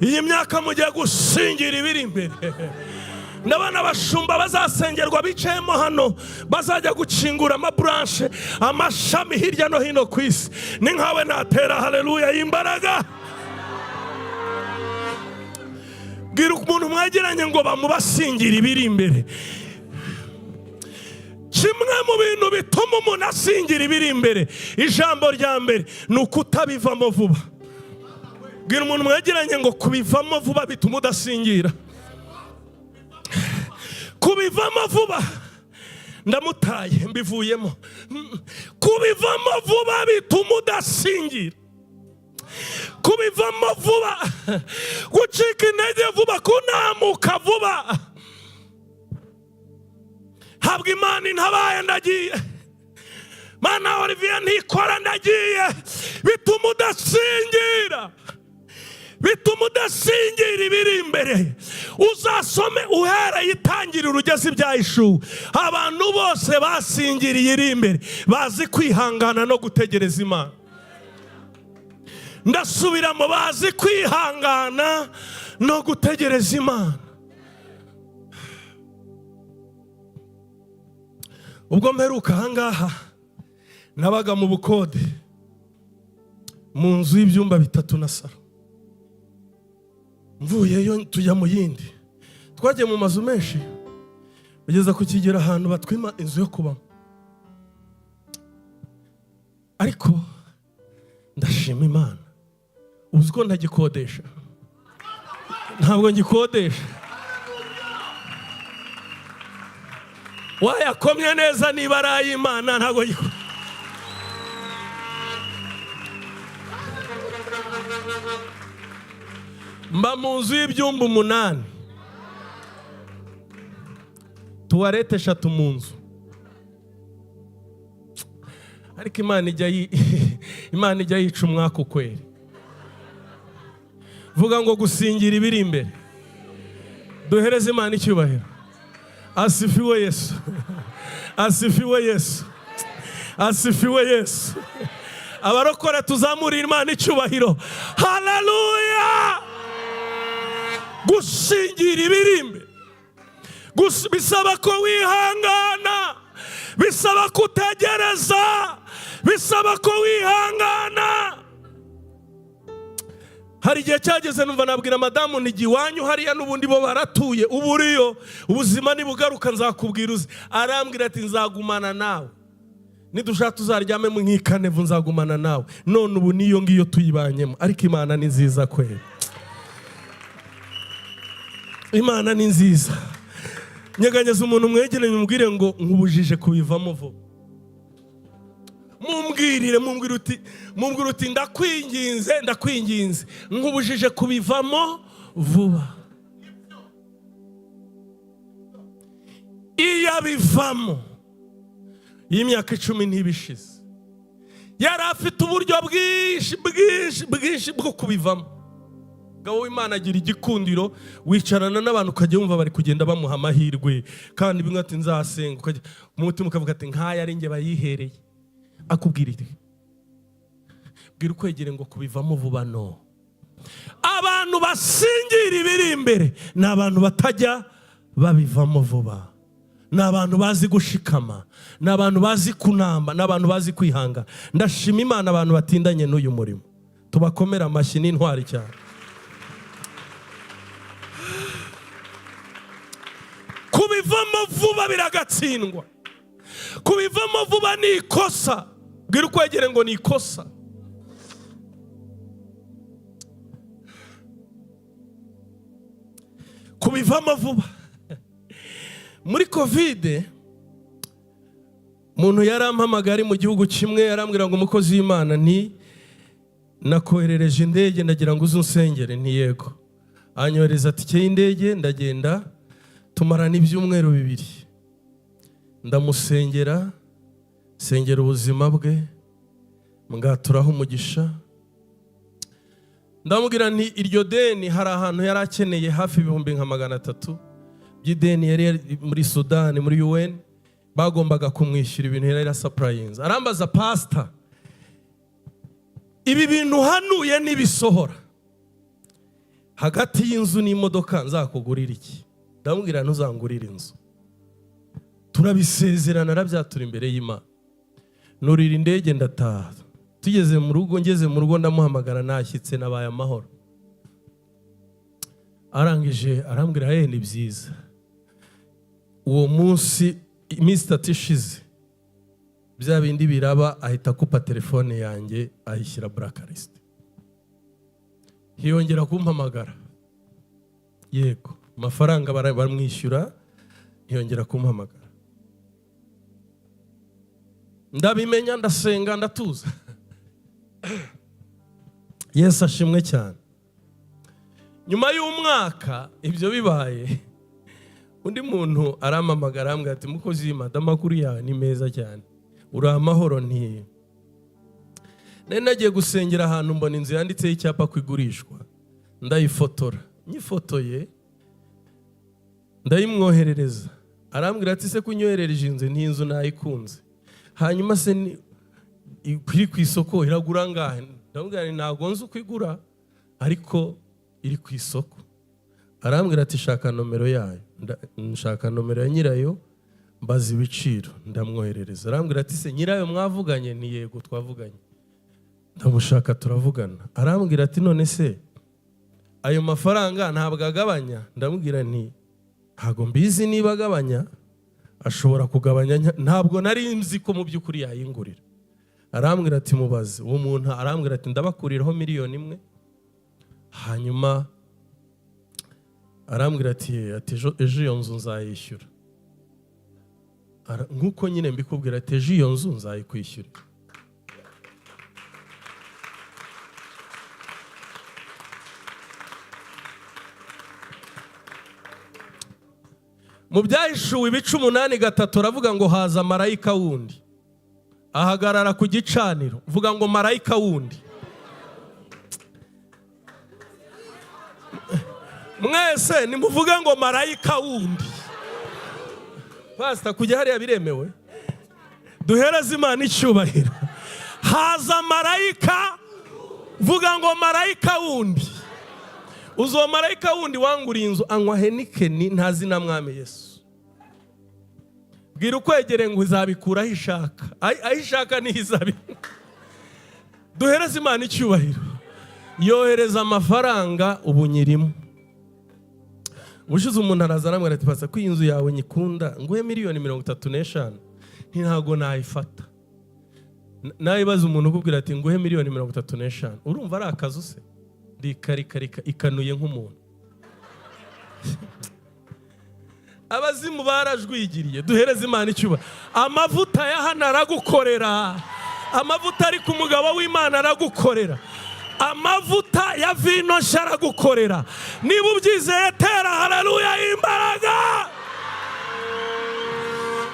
Iyi myaka mugiye gusingira ibiri imbere. N'abana bashumba bazasengerwa bicayemo hano bazajya gucingura amabranche, amashami hirya no hino ku isi. Ni nkawe natera haleluya y'imbaraga. Bwira umuntu mwegeranye ngo bamubasingira ibiri imbere. Kimwe mu bintu bituma umuntu asingira ibiri imbere, ijambo rya mbere ni ukutabivamo vuba. Bwira umuntu mwegeranye ngo kubivamo vuba bituma udasingira. Kubivamo vuba, ndamutaye mbivuyemo. Kubivamo vuba bituma udasingira. Kubivamo vuba, gucika intege vuba, kunamuka vuba. Habwa Imana intabaye ndagiye, Mana Olivier ntikora ndagiye. Bituma udasingira, bituma udasingira ibiri imbere. Uzasome uhereye itangiriro ugeze ibyahishuriwe. Abantu bose basingiriye iri imbere bazi kwihangana no gutegereza Imana. Ndasubiramo, bazi kwihangana no gutegereza Imana. Ubwo mperuka ahangaha nabaga mu bukode mu nzu y'ibyumba 3 na salo. Mvuyeyo tujya mu yindi, twagiye mu mazu menshi, bageza ku kigera ahantu batwima inzu yo kubamo. Ariko ndashima Imana, uzi ko ntagikodesha. Ntabwo ngikodesha. Wayakomye neza niba ari ay'Imana. Ntabwo mba mu nzu y'ibyumba 8, tuwarete 3 mu nzu. Ariko Imana ijya yica umwaka ukweri. Vuga ngo gusingira ibiri imbere. Duhereze Imana icyubahiro. Asifiwe Yesu. Asifiwe Yesu. Asifiwe Yesu. Abarokora tuzamurira Imana icyubahiro. Haleluya. Gusingira ibiri imbere bisaba ko wihangana, bisaba kutegereza, bisaba ko wihangana. hari igihe cyageze numva nabwira madamu nti iwanyu hariya n'ubundi bo baratuye ubu uriyo ubuzima nibugaruka nzakubwira uzi. Arambwira ati nzagumana nawe nidushaka tuzaryame mu nkikanevu nzagumana nawe. None ubu niyo ngiyo tuyibanyemo, ariko Imana ni nziza kwera. Imana ni nziza. Nyeganyeza umuntu mwegeranye umubwire ngo nkubujije kubivamo vuba. Mumbwire uti ndakwinginze nkubujije kubivamo vuba. Iyo abivamo y'imyaka 10 ntibishize yari afite uburyo bwinshi bwo kubivamo. Gawo Imana agira igikundiro, wicarana n'abantu ukajya wumva bari kugenda bamuha amahirwe, kandi bimwe ati nzasenga, ukajya umutima ukavuga ati nkaya ari nge bayihereye. Akubwira iti bwira ukwegere ngo kubivamo vuba. No, abantu basingira ibiri imbere ni abantu batajya babivamo vuba. Ni abantu bazi gushikama, ni abantu bazi kunamba, ni abantu bazi kwihanga. Ndashima Imana abantu batindanye n'uyu murimo, tubakomera amashyi n'intwari cyane. Kubivamo vuba biragatsindwa. Kubivamo vuba ni ikosa. Bwira ukwegere ngo ni ikosa. Kubivamo vuba. Muri Covid umuntu yarampamagara mu gihugu kimwe, yarambwira ngo umukozi w'Imana nti nakoherereje indege ndagira ngo uzunsengere. Nti yego. Anyohereza tike y'indege, ndagenda tumarana ibyumweru 2. Ndamusengera, sengera ubuzima bwe, mngaturaho umugisha. Ndamubwira nti iryo deni hari ahantu yari akeneye hafi 300,000 by'ideni yari muri Sudan muri UN, bagombaga kumwishyura ibintu yari surprise. Arambaza pastor, ibi bintu hanuye nibisohora hagati y'inzu n'imodoka nzakugurira iki? Ndamubwira ntuzangurira inzu, turabisezerana arabyatura imbere y'Imana. Nurira indege ndataha. Tugeze mu rugo, ngeze mu rugo ndamuhamagara nashyitse nabaye amahoro. Arangije arambwira ni byiza. Uwo munsi iminsi 3 ishize bya bindi biraba, ahita kupa telefone yanjye ayishyira blacklist. Hiyongera kumpamagara, yego amafaranga baramwishyura, hiyongera kumpamagara. Ndabimenya, ndasenga, ndatuza. Yesu ashimwe cyane. Nyuma y'umwaka ibyo bibaye, undi muntu arampamagara ambwira ati mukozi w'Imana amakuru yawe ni meza cyane, uri amahoro? Nti nari nagiye gusengera ahantu mbona inzu yanditseho icyapa kwigurishwa, ndayifotora. Nyifotoye ndayimwoherereza. Arambwira ati se kunyoherereje inzu, ni inzu nayikunze, hanyuma se iri ku isoko iragura ngahe? Ndamubwira ntago nzi uko igura ariko iri ku isoko. Arambwira ati shaka nomero yayo. Nshaka nomero ya nyirayo, mbaza ibiciro, ndamwoherereza. Arambwira ati se nyirayo mwavuganye? Ni yego twavuganye. Ndamushaka turavugana. Arambwira ati none se ayo mafaranga ntabwo agabanya? Ndamubwira nti ntago mbizi niba agabanya, ashobora kugabanya, ntabwo nari nzi ko mu by'ukuri yayingurira. Arambwira ati mubaze uwo muntu. Arambwira ati ndabakuriraho 1,000,000. Hanyuma arambwira ati ejo iyo nzu nzayishyura. Nkuko nyine mbikubwira ati ejo iyo nzu nzayikwishyura. Mu Byahishuwe 8:3 aravuga ngo haza marayika wundi ahagarara ku gicaniro. Vuga ngo marayika wundi. Mwese nimuvuga ngo marayika wundi. Pastor, kujya hariya biremewe? Duhereze Imana icyubahiro. Haza marayika, vuga ngo marayika wundi. Uzo marayika wundi wanguriye inzu anywa Henikeni ntazi na mwami Yesu. Bwira ukwegere ngo izabikura aho ishaka. Aho ishaka niho izabikura. Duhereze Imana icyubahiro. yohereza amafaranga ubu nyirimo. Ubushize umuntu araza aramubwira ati pasa ko iyi nzu yawe nyikunda nguhe miliyoni 35 ntago nayifata. Nawe baza umuntu ukubwira ati nguhe miliyoni 35 urumva ari akazu se? Rikarika ikanuye nk'umuntu. Abazimu barajwigiriye. Duhereze Imana icyuba. Amavuta ya hano aragukorera. Amavuta ari ku mugabo w'Imana aragukorera. Amavuta ya vino nshya aragukorera. Niba ubyizeye tera haleluya imbaraga.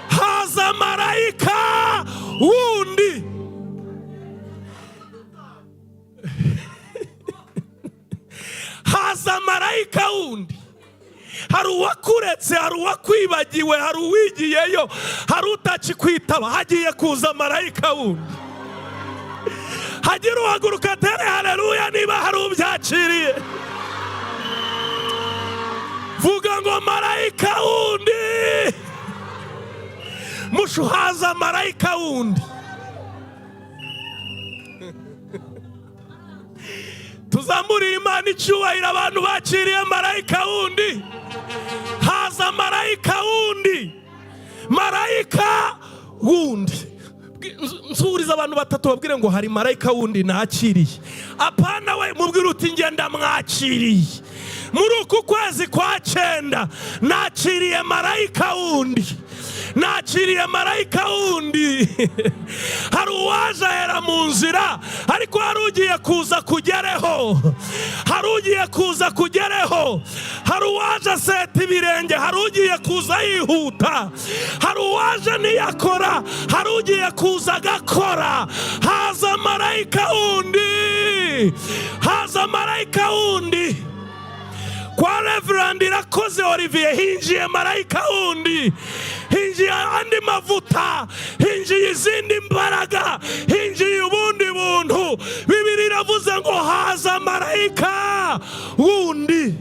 Haza marayika wundi. Haza marayika wundi. Hari uwakuretse, hari uwakwibagiwe, hari uwigiyeyo, hari utakikwitaba. Hagiye kuza marayika wundi. Hagira uhaguruka tere haleluya niba hari ubyakiriye. Vuga ngo marayika wundi. Mushuhaza marayika wundi. Tuzamurira Imana icyubahiro abantu bakiriye marayika wundi. Haza marayika wundi. Marayika wundi. Nsuriza abantu batatu babwire ngo hari marayika wundi nakiriye. Apana we mubwire uti ngenda mwakiriye. Muri uku kwezi kwa 9 nakiriye marayika wundi. Nakiriye marayika wundi. Hari uwaje ahera mu nzira ariko hari ugiye kuza kugereho. Hari ugiye kuza kugereho. Hari uwaje aseta ibirenge, hari ugiye kuza yihuta. Hari uwaje niyakora, hari ugiye kuza agakora. Haza marayika wundi. Haza marayika wundi. Kwa Reverend Irakoze Olivier hinjiye marayika wundi. Hinjiye andi mavuta, hinjiye izindi mbaraga, hinjiye ubundi buntu. Bibiliya iravuze ngo haza marayika wundi.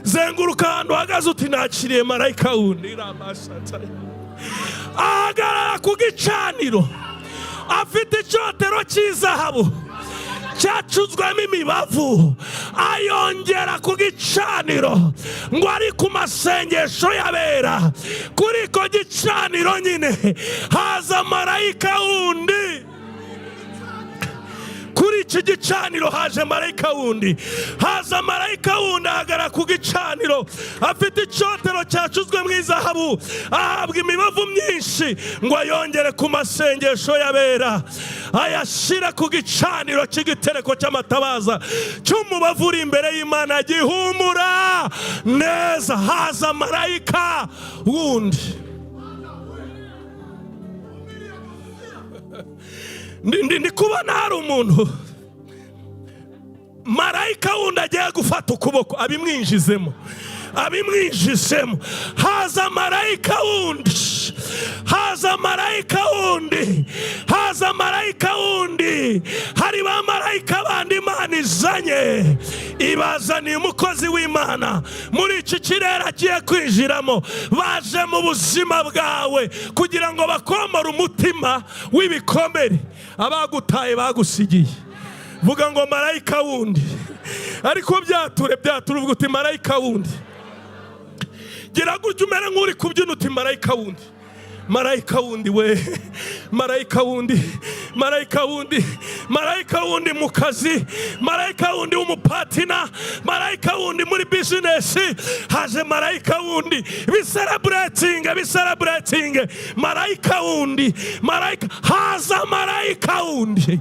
Zenguruka ahantu uhagaze uti nakiriye marayika wundi. Ahagarara ku gicaniro afite icyotero cy'izahabu cyacuzwemo imibavu, ayongera ku gicaniro ngo ari ku masengesho y'abera. Kuri ko gicaniro nyine haza marayika wundi. Kuri iki gicaniro haje marayika wundi. Haza marayika wundi ahagara ku gicaniro afite icyotero cyacuzwe mu izahabu, ahabwa imibavu myinshi ngo ayongere ku masengesho y'abera. Ayashira ku gicaniro cy'igitereko cy'amatabaza cy'umubavu uri imbere y'Imana gihumura neza. Haza marayika wundi. Ndi kubona hari umuntu marayika wundi agiye gufata ukuboko abimwinjizemo. Haza marayika wundi. Haza marayika wundi. Haza marayika wundi. Hari ba marayika bandi Imana izanye ibazaniye umukozi w'Imana muri iki kirere agiye kwinjiramo. Baje mu buzima bwawe kugira ngo bakomore umutima w'ibikomere abagutaye bagusigiye. Vuga ngo marayika wundi. Ariko byature uvuga uti marayika wundi. Gira gutyo umere nk'uri kubyina uti marayika wundi. Marayika wundi we. Marayika wundi. Marayika wundi. Marayika wundi mu kazi. Marayika wundi w'umupatina. Marayika wundi muri business. Haje marayika wundi. Biselebrating. Marayika wundi. Marayika. Haza marayika wundi.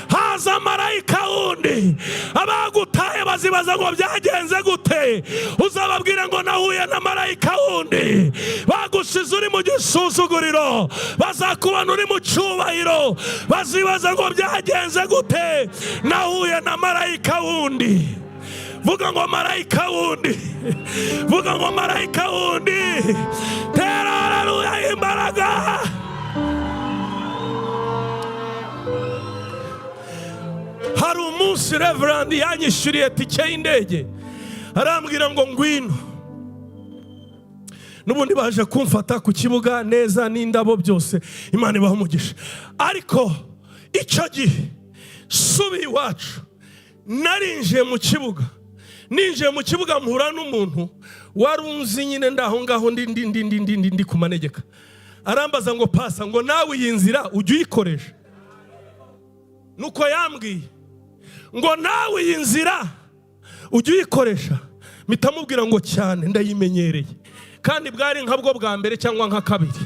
Haza marayika wundi. Abagutaye bazibaza ngo byagenze gute. Uzababwira ngo nahuye na marayika wundi. Bagusize uri mu gisuzuguriro. Bazakubana uri mu cyubahiro. Bazibaza ngo byagenze gute. Nahuye na marayika wundi. Vuga ngo marayika wundi. Vuga ngo marayika wundi. Tera haleluya imbaraga. Hari umunsi Reverend yanyishyuriye tike y'indege. Arambwira ngo ngwino. Nubundi baje kumfata ku kibuga neza n'indabo byose. Imana ibaha umugisha. Ariko icyo gihe subi iwacu narinjiye mu kibuga, ninjiye mu kibuga mpura n'umuntu warunzi nyine ndaho ngaho ndi ku manegeka, arambaza ngo pasa ngo nawe iyi nzira ujye uyikoresha. Nuko yambwiye ngo nawe iyi nzira ujye uyikoresha, mpita mubwira ngo cyane ndayimenyereye, kandi bwari nkabwo bwa mbere cyangwa nka kabiri.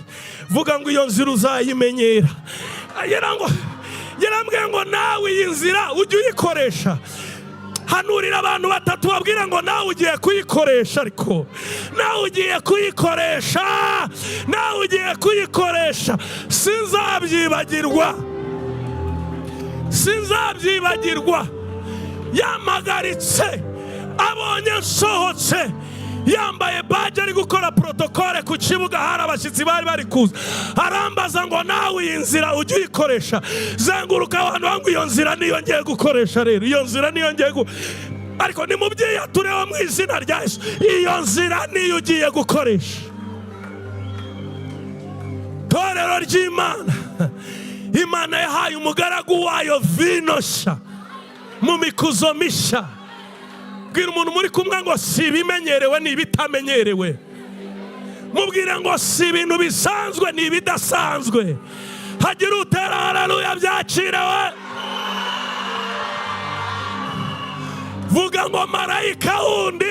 Vuga ngo iyo nzira uzayimenyera. Yarambwiye ngo nawe iyi nzira ujye uyikoresha. Hanurira abantu batatu babwira ngo nawe ugiye kuyikoresha, ariko nawe ugiye kuyikoresha, nawe ugiye kuyikoresha. Sinzabyibagirwa yamagaritse abonye nsohotse yambaye baje ari gukora protokole ku kibuga, hari abashyitsi bari kuza, arambaza ngo nawe iyi nzira ujye uyikoresha. Zenguruka abantu bangu, iyo nzira niyo ngiye gukoresha. Rero iyo nzira niyo ngiye ariko ni mubyiyatureho mu izina rya Yesu, iyo nzira niyo ugiye gukoresha. Torero ry'Imana, Imana yahaye umugaragu wayo vino sha mu mikuzo misha. Bwira umuntu muri kumwe ngo si ibimenyerewe ni ibitamenyerewe. Mubwire ngo si ibintu bisanzwe ni ibidasanzwe. Hagira utera haleluya byacirewe. Vuga ngo marayika wundi.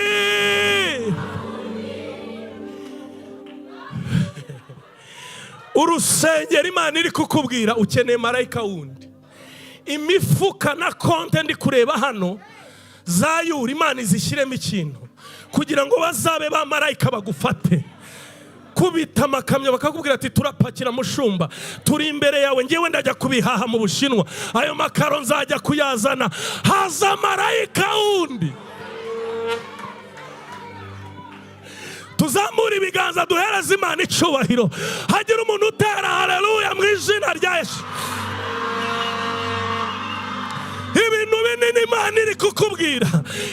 Urusengero Imana iri kukubwira ukeneye marayika wundi. Imifuka na konte ndi kureba hano zayura Imana izishyiremo ikintu kugira ngo bazabe ba marayika bagufate. Kubita amakamyo bakakubwira ati turapakira mushumba, turi imbere yawe, ngewe ndajya kubihaha mu Bushinwa, ayo makaro nzajya kuyazana. Haza marayika wundi. Tuzamura ibiganza duhereza Imana icyubahiro. Hagira umuntu utera haleluya mu izina rya Yesu. Ibintu binini Imana iri kukubwira,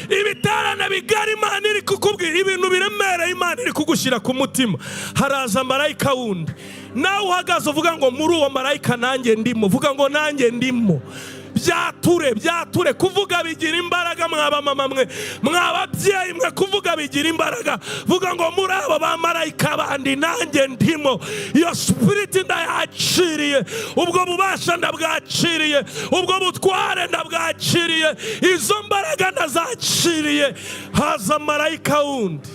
ibiterane bigari Imana iri kukubwira, ibintu biremereye Imana iri kugushyira ku mutima. Haraza marayika wundi, nawe uhagaze uvuga ngo muri uwo marayika nanjye ndimo. Vuga ngo nanjye ndimo. Byature kuvuga bigira imbaraga. Mwaba mama mwe, mwababyeyi mwe, kuvuga bigira imbaraga. Vuga ngo muri abo ba marayika bandi nanjye ndimo. Iyo spirit ndayakiriye, ubwo bubasha ndabwakiriye, ubwo butware ndabwakiriye, izo mbaraga ndazakiriye. Haza marayika wundi.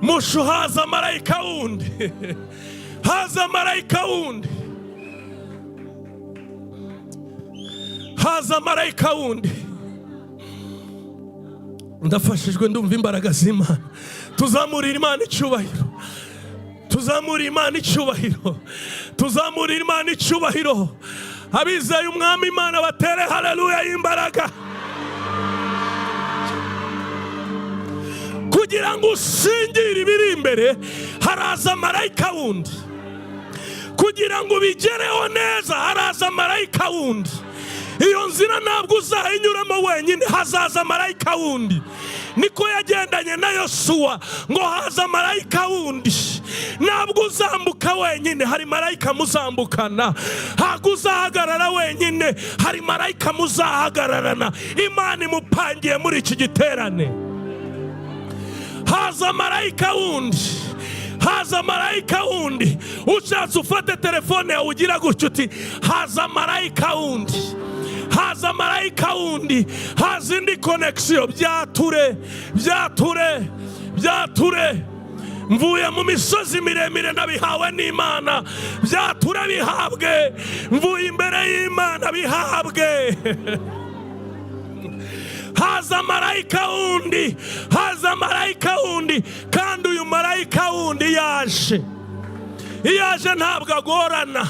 Mushu, haza marayika wundi. Haza marayika wundi. Haza marayika wundi. Ndafashijwe, ndumva imbaraga z'Imana. Tuzamurira Imana icyubahiro. Tuzamurira Imana icyubahiro. Tuzamurira Imana icyubahiro. Abizeye umwami Imana batere haleluya y'imbaraga. Kugira ngo usingire ibiri imbere, haraza marayika wundi. Kugira ngo bigereho neza, haraza marayika wundi. Iyo nzira ntabwo uzayinyuramo wenyine, hazaza marayika wundi. Niko yagendanye na Yosuwa ngo haza marayika wundi. Ntabwo uzambuka wenyine, hari marayika muzambukana. Ntabwo uzahagarara wenyine, hari marayika muzahagararana. Imana imupangiye muri iki giterane. Haza marayika wundi. Haza marayika wundi. Ushatse ufate telefone yawe ugira gutyo uti haza marayika wundi. Haza marayika wundi. Haza indi connection. Byature. Mvuye mu misozi miremire nabihawe n'Imana. Byature bihabwe. Mvuye imbere y'Imana bihabwe. Haza marayika wundi. Haza marayika wundi. Kandi uyu marayika wundi yaje. Yaje ntabwo agorana.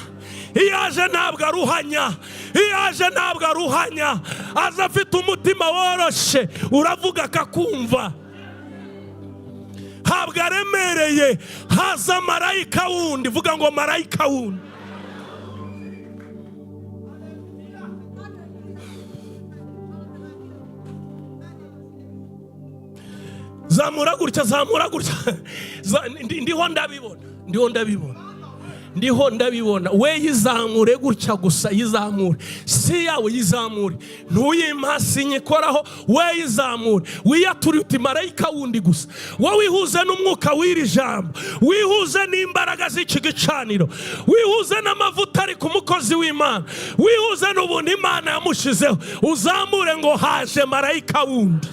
Yaje ntabwo aruhanya. Yaje ntabwo aruhanya. Aza afite umutima woroshe, uravuga akakumva. Ntabwo aremereye. Haza marayika wundi. Vuga ngo marayika wundi. Zamura gutya. Ndiho ndabibona. ndiho ndabibona. We yizamure gutya gusa, yizamure. Si yawe yizamure, ntuyimasi nyikoraho, we yizamure. Wiyature uti marayika wundi gusa. Wowe wihuze n'umwuka w'iri jambo, wihuze n'imbaraga z'iki gicaniro, wihuze n'amavuta ari ku mukozi w'Imana, wihuze n'ubuntu Imana yamushizeho. Uzamure ngo haje marayika wundi.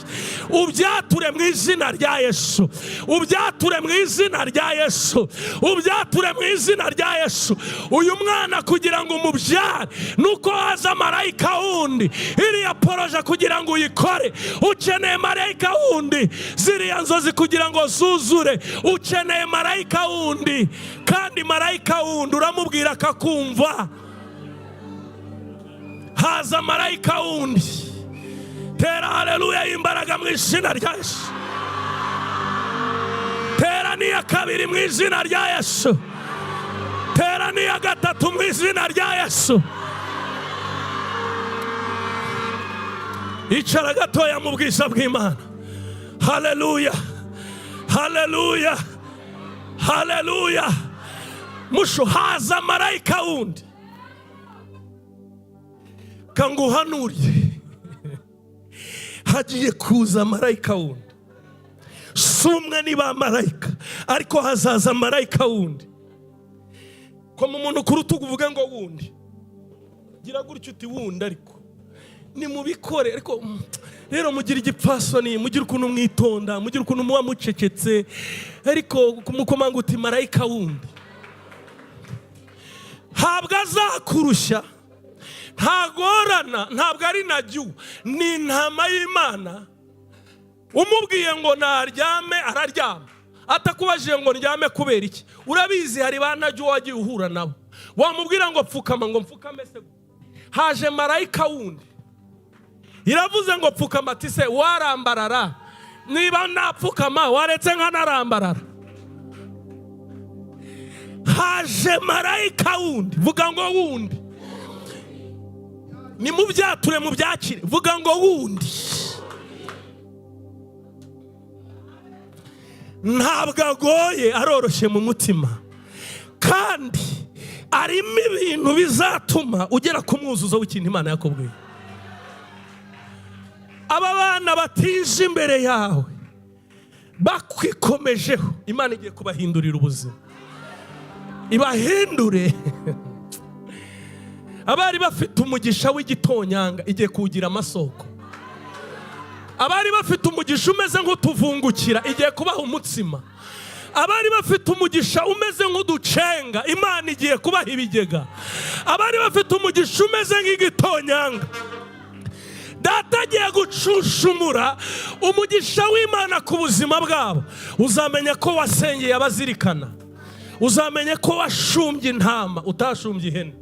Ubyature mu izina rya Yesu, ubyature mu izina rya Yesu, ubyature mu izina rya Yesu. Uyu mwana kugira ngo umubyare nuko haza marayika wundi. Iriya poroje kugira ngo uyikore ukeneye marayika wundi. Ziriya nzozi kugira ngo zuzure ukeneye marayika wundi. Kandi marayika wundi uramubwira akakumva. Haza marayika wundi. Tera haleluya imbaraga mu izina rya Yesu. Tera niya kabiri mu izina rya Yesu. Tera niya gatatu mu izina rya Yesu. Icara gatoya mu bwiza bw'Imana. Haleluya, haleluya, haleluya. Musho haza marayika wundi. Kanguhanuriye hagiye kuza marayika wundi. Sumwe niba marayika, ariko hazaza marayika wundi. Ko mu muntu kurutugu uvuga ngo wundi, gira gutyo uti wundi, ariko ni mubikore. Ariko rero mugira igipfasoni, mugira ukuntu mwitonda, mugira ukuntu muba mucecetse, ariko kumukomanga uti marayika wundi. Habwa azakurusha, ntagorana, ntabwo ari najyu, ni intama y'Imana. Umubwiye ngo naryame araryama, atakubajije ngo ndyame kubera iki. Urabizi hari banajyu wagiye uhura nabo, wamubwira ngo pfukama ngo mfukame se. Haje marayika wundi, iravuze ngo pfukama, ati se warambarara? Niba napfukama waretse nkanarambarara. Haje marayika wundi, vuga ngo wundi. Ni mubyature mu byakire, vuga ngo wundi. Ntabwo agoye, aroroshye mu mutima, kandi arimo ibintu bizatuma ugera ku mwuzuzo w'ikintu Imana yakubwiye. Aba bana batije imbere yawe bakwikomejeho, Imana igiye kubahindurira ubuzima, ibahindure. Abari bafite umugisha w'igitonyanga igiye kugira amasoko. Abari bafite umugisha umeze nk'utuvungukira igiye kubaha umutsima. Abari bafite umugisha umeze nk'uducenga, Imana igiye kubaha ibigega. Abari bafite umugisha umeze nk'igitonyanga, Data agiye gucushumura umugisha w'Imana ku buzima bwabo. Uzamenya ko wasengeye abazirikana, uzamenya ko washumbye intama utashumbye ihene.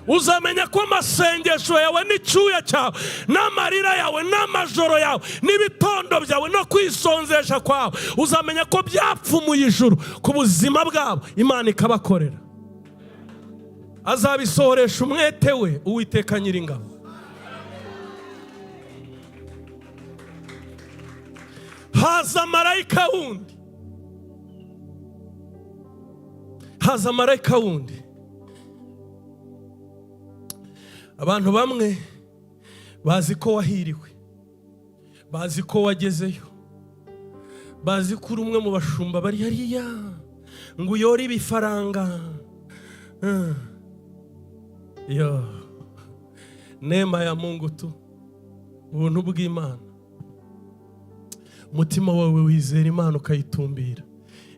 Uzamenya ko amasengesho yawe n'icyuya cyawe n'amarira yawe n'amajoro yawe n'ibitondo byawe no kwisonzesha kwawe, uzamenya ko byapfumuye ijuru ku buzima bwabo, Imana ikabakorera. Azabisohoresha umwete we Uwiteka Nyiringabo. Haza marayika wundi, haza marayika wundi. Abantu bamwe bazi ko wahiriwe, bazi ko wagezeyo, bazi ko uri umwe mu bashumba bari hariya ngo uyore ibifaranga. Yo, neema ya Mungu tu, ubuntu bw'Imana. Umutima wawe wizera Imana ukayitumbira,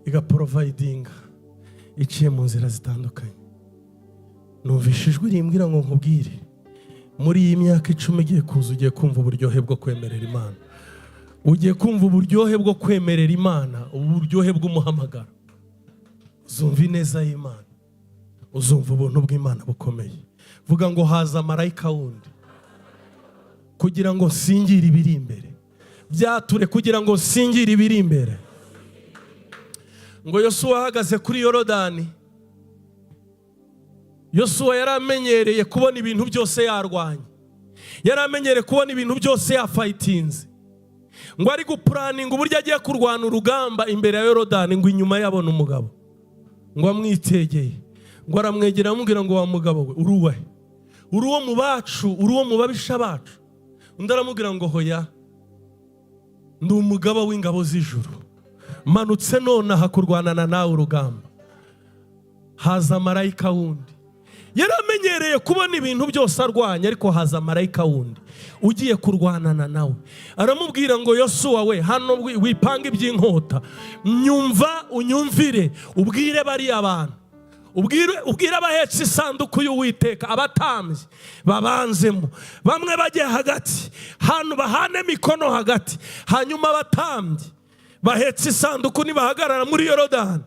igaprovidinga iciye mu nzira zitandukanye. Numvishijwe rimbwira ngo nkubwire, muri iyi myaka 10 igiye kuza ugiye kumva uburyohe bwo kwemerera Imana. Ugiye kumva uburyohe bwo kwemerera Imana, uburyohe bw'umuhamagaro. Uzumva ineza y'Imana, uzumva ubuntu bw'Imana bukomeye. Vuga ngo haza marayika wundi kugira ngo singire ibiri imbere. Byature kugira ngo singire ibiri imbere. Ngo Yosuwa ahagaze kuri Yorodani, Yosuwa yaramenyereye kubona ibintu byose yarwanye, yaramenyereye kubona ibintu byose yafightinze. Ngo ari gupuraninga uburyo agiye kurwana urugamba imbere ya Yorodani, ngo inyuma yabona umugabo ngo amwitegeye, ngo aramwegera amubwira ngo wa mugabo we uruwe, uri uwo mu bacu, uri uwo mu babisha bacu. Undi aramubwira ngo hoya, ndi umugaba w'ingabo z'ijuru, manutse nonaha kurwanana nawe urugamba. Haza marayika wundi, yaramenyereye kubona ibintu byose arwanya, ariko haza marayika wundi ugiye kurwanana nawe. Aramubwira ngo Yosuwa we, hano wipanga iby'inkota, nyumva unyumvire, ubwire bari abantu, ubwire abahetse isanduku y'Uwiteka, abatambyi babanzemo, bamwe bajye hagati, hano bahane mikono hagati, hanyuma abatambyi bahetse isanduku nibahagarara muri Yorodani,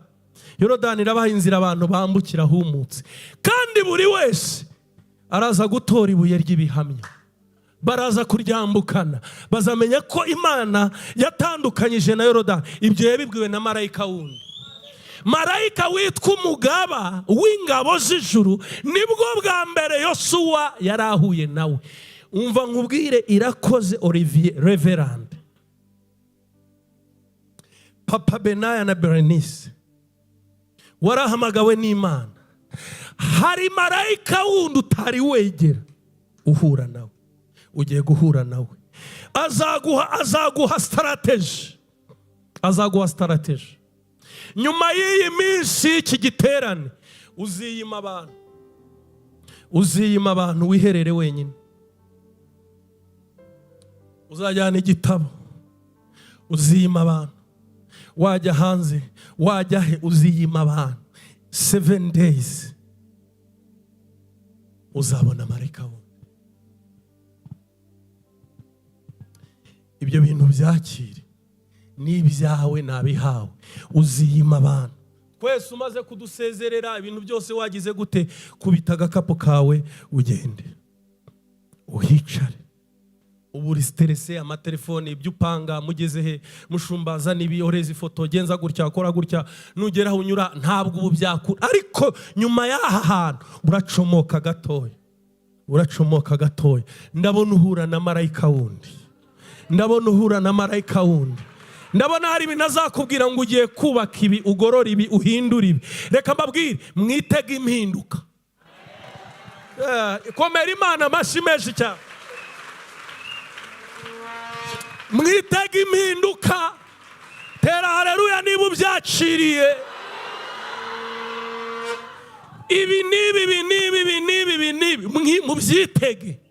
Yorodani irabaha inzira abantu bambukira humutse, kandi buri wese araza gutora ibuye ry'ibihamya, baraza kuryambukana, bazamenya ko Imana yatandukanyije na Yorodani. Ibyo yabibwiwe na marayika wundi, marayika witwa umugaba w'ingabo z'ijuru. Nibwo bwa mbere Yosuwa yarahuye nawe. Umva nkubwire, Irakoze Olivier Reverend Papa Benaya na Berenice, warahamagawe n'Imana. Hari marayika wundi utari wegera, uhura nawe, ugiye guhura nawe, azaguha strategy, azaguha strategy. Nyuma y'iyi minsi iki giterane, uziyima abantu wiherere wenyine, uzajyana igitabo, uziyima abantu, wajya hanze, wajya he, uziyima abantu. 7 days uzabona marayika wundi. Ibyo bintu byakire, n'ibyawe nabihawe, uziyima abantu. Twese umaze kudusezerera ibintu byose wagize gute, kubita agakapu kawe ugende, uhicare. Ubu uri stresse, amatelefone, ibyo upanga, mugeze he, mushumbaza nibi, oreza ifoto, genza gutya, akora gutya, nugera aho unyura ntabwo ubu byakura. Ariko nyuma y'aha hantu uracomoka gatoya, uracomoka gatoya, ndabona uhura na marayika wundi, ndabona uhura na marayika wundi. Ndabona hari ibintu azakubwira ngo ugiye kubaka ibi, ugorora ibi, uhindura ibi. Reka mbabwire, mwitege impinduka. Komera Imana amashyi menshi cyane. Mwitege impinduka. Tera haleluya niba ubyakiriye. Ibi nibi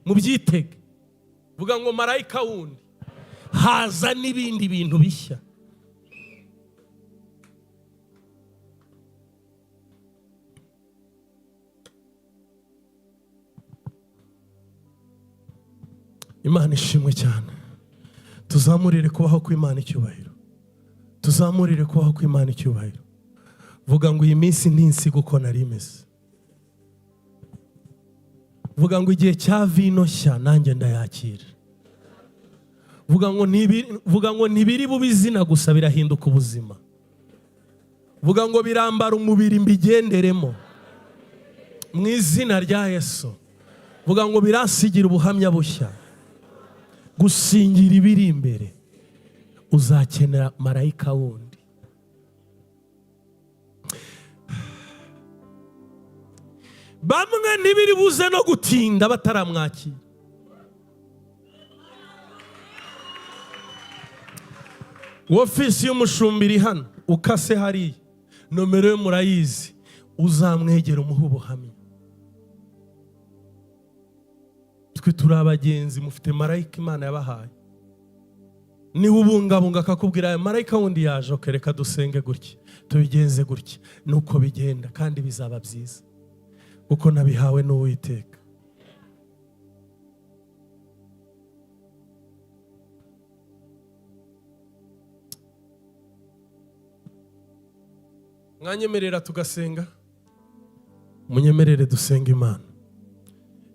mubyitege. Vuga ngo marayika wundi, haza n'ibindi bintu bishya. Imana ishimwe cyane. Tuzamurire kubaho kw'Imana icyubahiro, tuzamurire kubaho kw'Imana icyubahiro. Vuga ngo iyi minsi ntinsiga uko nari meze. Vuga ngo igihe cya vino nshya nanjye ndayakira. Vuga ngo ntibiri bubizina gusa, birahinduka ubuzima. Vuga ngo birambara umubiri mbigenderemo mu izina rya Yesu. Vuga ngo birasigira ubuhamya bushya. Gusingira ibiri imbere, uzakenera marayika wundi. Bamwe ntibiri buze no gutinda bataramwakira. Ofisi y'umushumba iri hano, ukase hariya, nomero ye murayizi, uzamwegera umuha ubuhamya. Twe turi abagenzi, mufite marayika Imana yabahaye. Niba ubungabunga akakubwira marayika wundi yaje, reka dusenge gutya, tubigenze gutya, nuko bigenda kandi bizaba byiza, kuko nabihawe n'Uwiteka. Mwanyemerera tugasenga? Munyemerere dusenga Imana.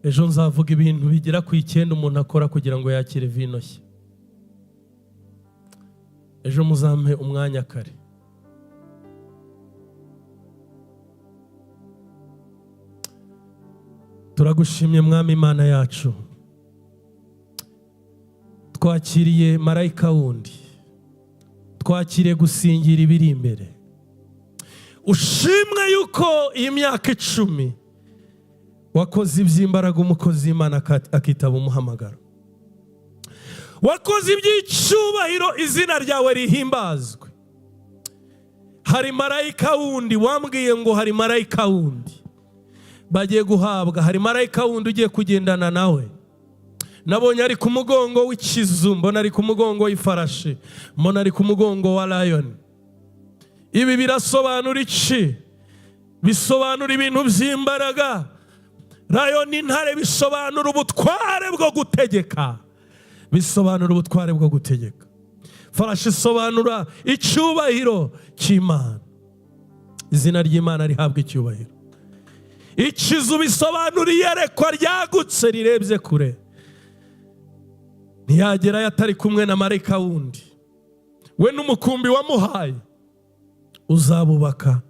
Ejo nzavuga ibintu bigera ku 9 umuntu akora kugira ngo yakire vino nshya. Ejo muzampe umwanya kare. Turagushimye Mwami Imana yacu, twakiriye marayika wundi, twakiriye gusingira ibiri imbere. ushimwe yuko iyi myaka 10 wakoze iby'imbaraga umukozi w'Imana akitaba umuhamagaro. Wakoze iby'icyubahiro, izina ryawe rihimbazwe. Hari marayika wundi wambwiye ngo hari marayika wundi bagiye guhabwa, hari marayika wundi ugiye kugendana nawe. Nabonye ari ku mugongo w'ikizu, mbona ari ku mugongo w'ifarashi, mbona ari ku mugongo wa lion. Ibi birasobanura iki? Bisobanura ibintu by'imbaraga. Lion n'intare bisobanura ubutware bwo gutegeka, bisobanura ubutware bwo gutegeka. Farashi isobanura icyubahiro cy'Imana, izina ry'Imana rihabwa icyubahiro. Ikizu bisobanura iyerekwa ryagutse rirebye kure, ntiyagera atari kumwe na marayika wundi. We n'umukumbi wamuhaye uzabubaka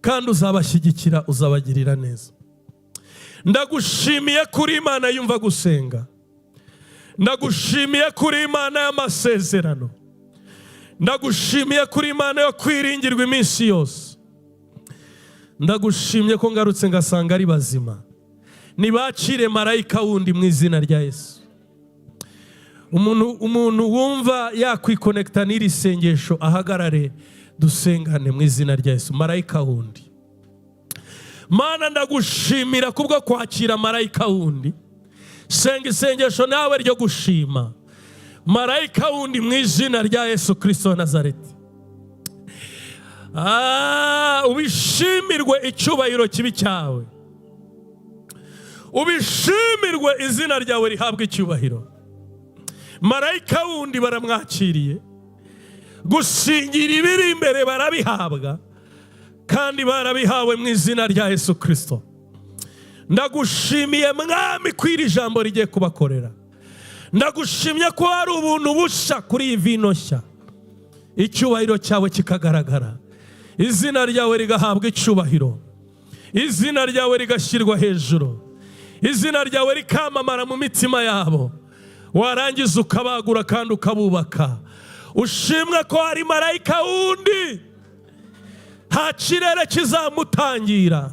kandi uzabashyigikira, uzabagirira neza. Ndagushimiye kuri Imana yumva gusenga, ndagushimiye kuri Imana y'amasezerano, ndagushimiye kuri Imana yo kwiringirwa iminsi yose. Ndagushimye ko ngarutse ngasanga ari bazima. Nibakire marayika wundi mu izina rya Yesu. Umuntu wumva yakwikonekta n'iri sengesho ahagarare dusengane mu izina rya Yesu. Marayika wundi, Mana ndagushimira kubwo kwakira marayika wundi. Senga isengesho nawe ryo gushima marayika wundi mu izina rya Yesu Kristo wa Nazareti. Ubishimirwe icyubahiro kibi cyawe, ubishimirwe izina ryawe rihabwa icyubahiro. Marayika wundi baramwakiriye, gusingira ibiri imbere barabihabwa kandi barabihawe mu izina rya Yesu Kristo. Ndagushimiye Mwami kwiri jambo rigiye kubakorera. Ndagushimye ko hari ubuntu busha kuri iyi vino nshya, icyubahiro cyawe kikagaragara, izina ryawe rigahabwa icyubahiro, izina ryawe rigashyirwa hejuru, izina ryawe rikamamara mu mitima yabo, warangiza ukabagura kandi ukabubaka. Ushimwe ko hari marayika wundi, nta kirere kizamutangira,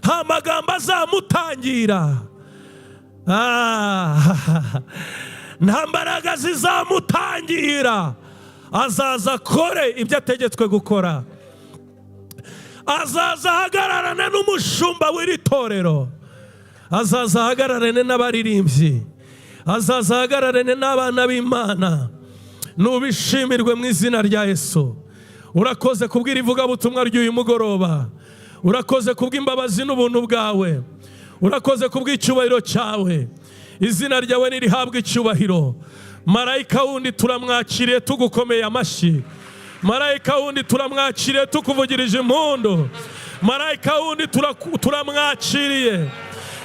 nta magambo azamutangira, nta mbaraga zizamutangira. Azaza akore ibyo ategetswe gukora, azaza ahagararane n'umushumba w'iri torero, azaza ahagararane n'abaririmbyi, azaza ahagararane n'abana b'Imana. Nubishimirwe mu izina rya Yesu. Urakoze kubwira ivugabutumwa ry'uyu mugoroba, urakoze kubw'imbabazi n'ubuntu bwawe, urakoze kubw'icyubahiro cyawe. Izina ryawe nirihabwe icyubahiro. Marayika wundi turamwakiriye tugukomeye amashyi, marayika wundi turamwakiriye tukuvugirije impundu, marayika wundi turamwakiriye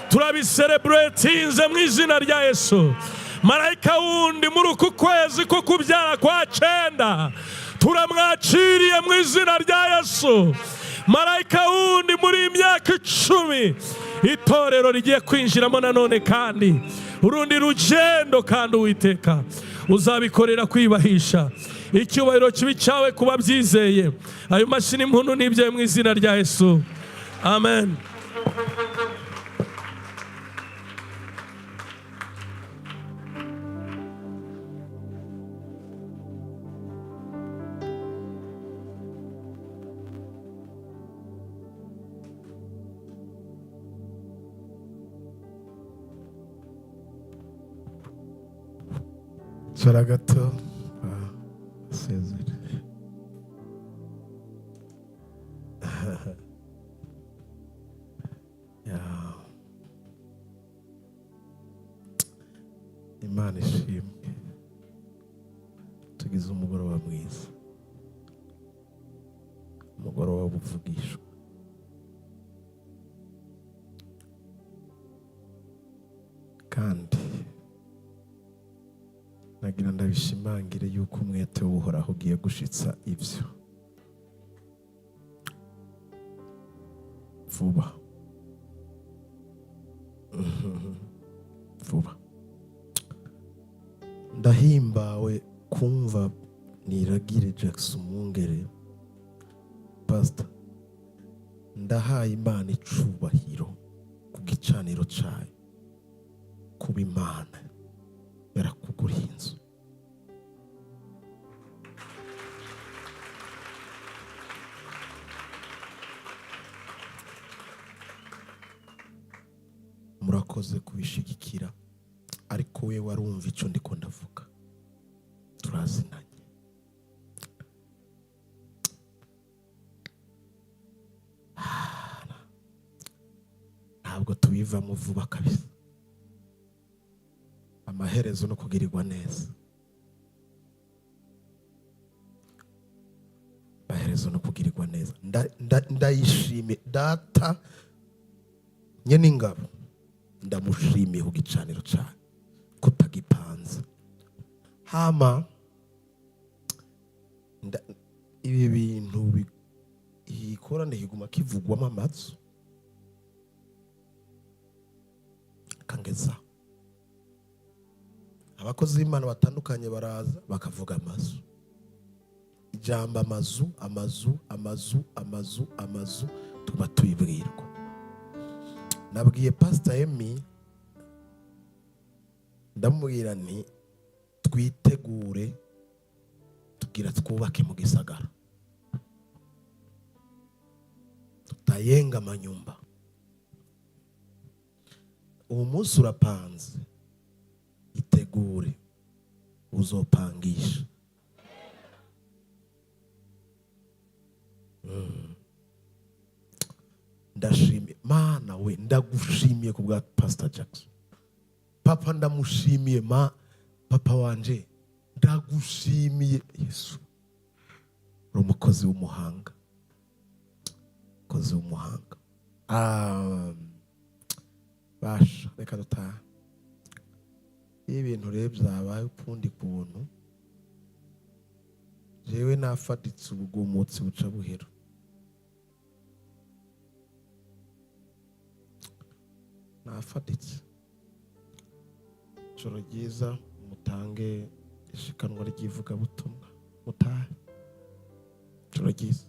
turabiselebratinze mu izina rya Yesu. Marayika wundi muri uku kwezi ko kubyara kwa 9 turamwakiriye mu izina rya Yesu. Marayika wundi muri imyaka 10 itorero rigiye kwinjiramo nanone kandi urundi rugendo, kandi Uwiteka uzabikorera kwibahisha. Icyubahiro kibi cyawe kuba byizeye. Ayo mashini impundu n'ibyaye mu izina rya Yesu. Amen. Sora gato asezere. Imana ishimwe, tugize umugoroba mwiza, umugoroba w'ubuvugishwa. Kandi nagira ndabishimangire yuko umwete w'Uhoraho ugiye gushitsa ibyo vuba vuba. Ndahimbawe kumva Niragire Jackson Mwungere Pastor ndahaye Imana icubahiro ku gicaniro cayo, kuba Imana yarakuguriye inzu. Murakoze kubishigikira, ariko we warumva ico ndiko ndavuga, turazinanye. Ntabwo tubivamo vuba kabisa. Amaherezo no kugirirwa neza, amaherezo no kugirirwa neza. Ndayishimiye data nyene ingabo, ndamushimiye ku gicaniro cyawe kutagipanze. Hama ibi bintu ikorane kiguma kivugwamo amazu, kangeza abakozi b'Imana batandukanye baraza bakavuga amazu, ijambo amazu amazu amazu amazu amazu, tuba tuyibwirwa. Nabwiye Pastor Emmy, ndamubwira nti twitegure tugira twubake mu gisagara, tutayenga amanyumba. Uwo munsi urapanze, itegure uzopangisha. Ndashimiye Mana, we ndagushimiye ku bwa Pastor Jackson. Papa ndamushimiye, papa wanje ndagushimiye Yesu. Uri umukozi w'umuhanga, umukozi w'umuhanga. Basha reka dutaha. Ibintu rero byabaye ukundi kuntu, jewe nafatitse ubugumutsi buca buhera. Nafatitse. Ijoro ryiza, mutange ishikanwa ry'ivugabutumwa, mutahe. Ijoro ryiza.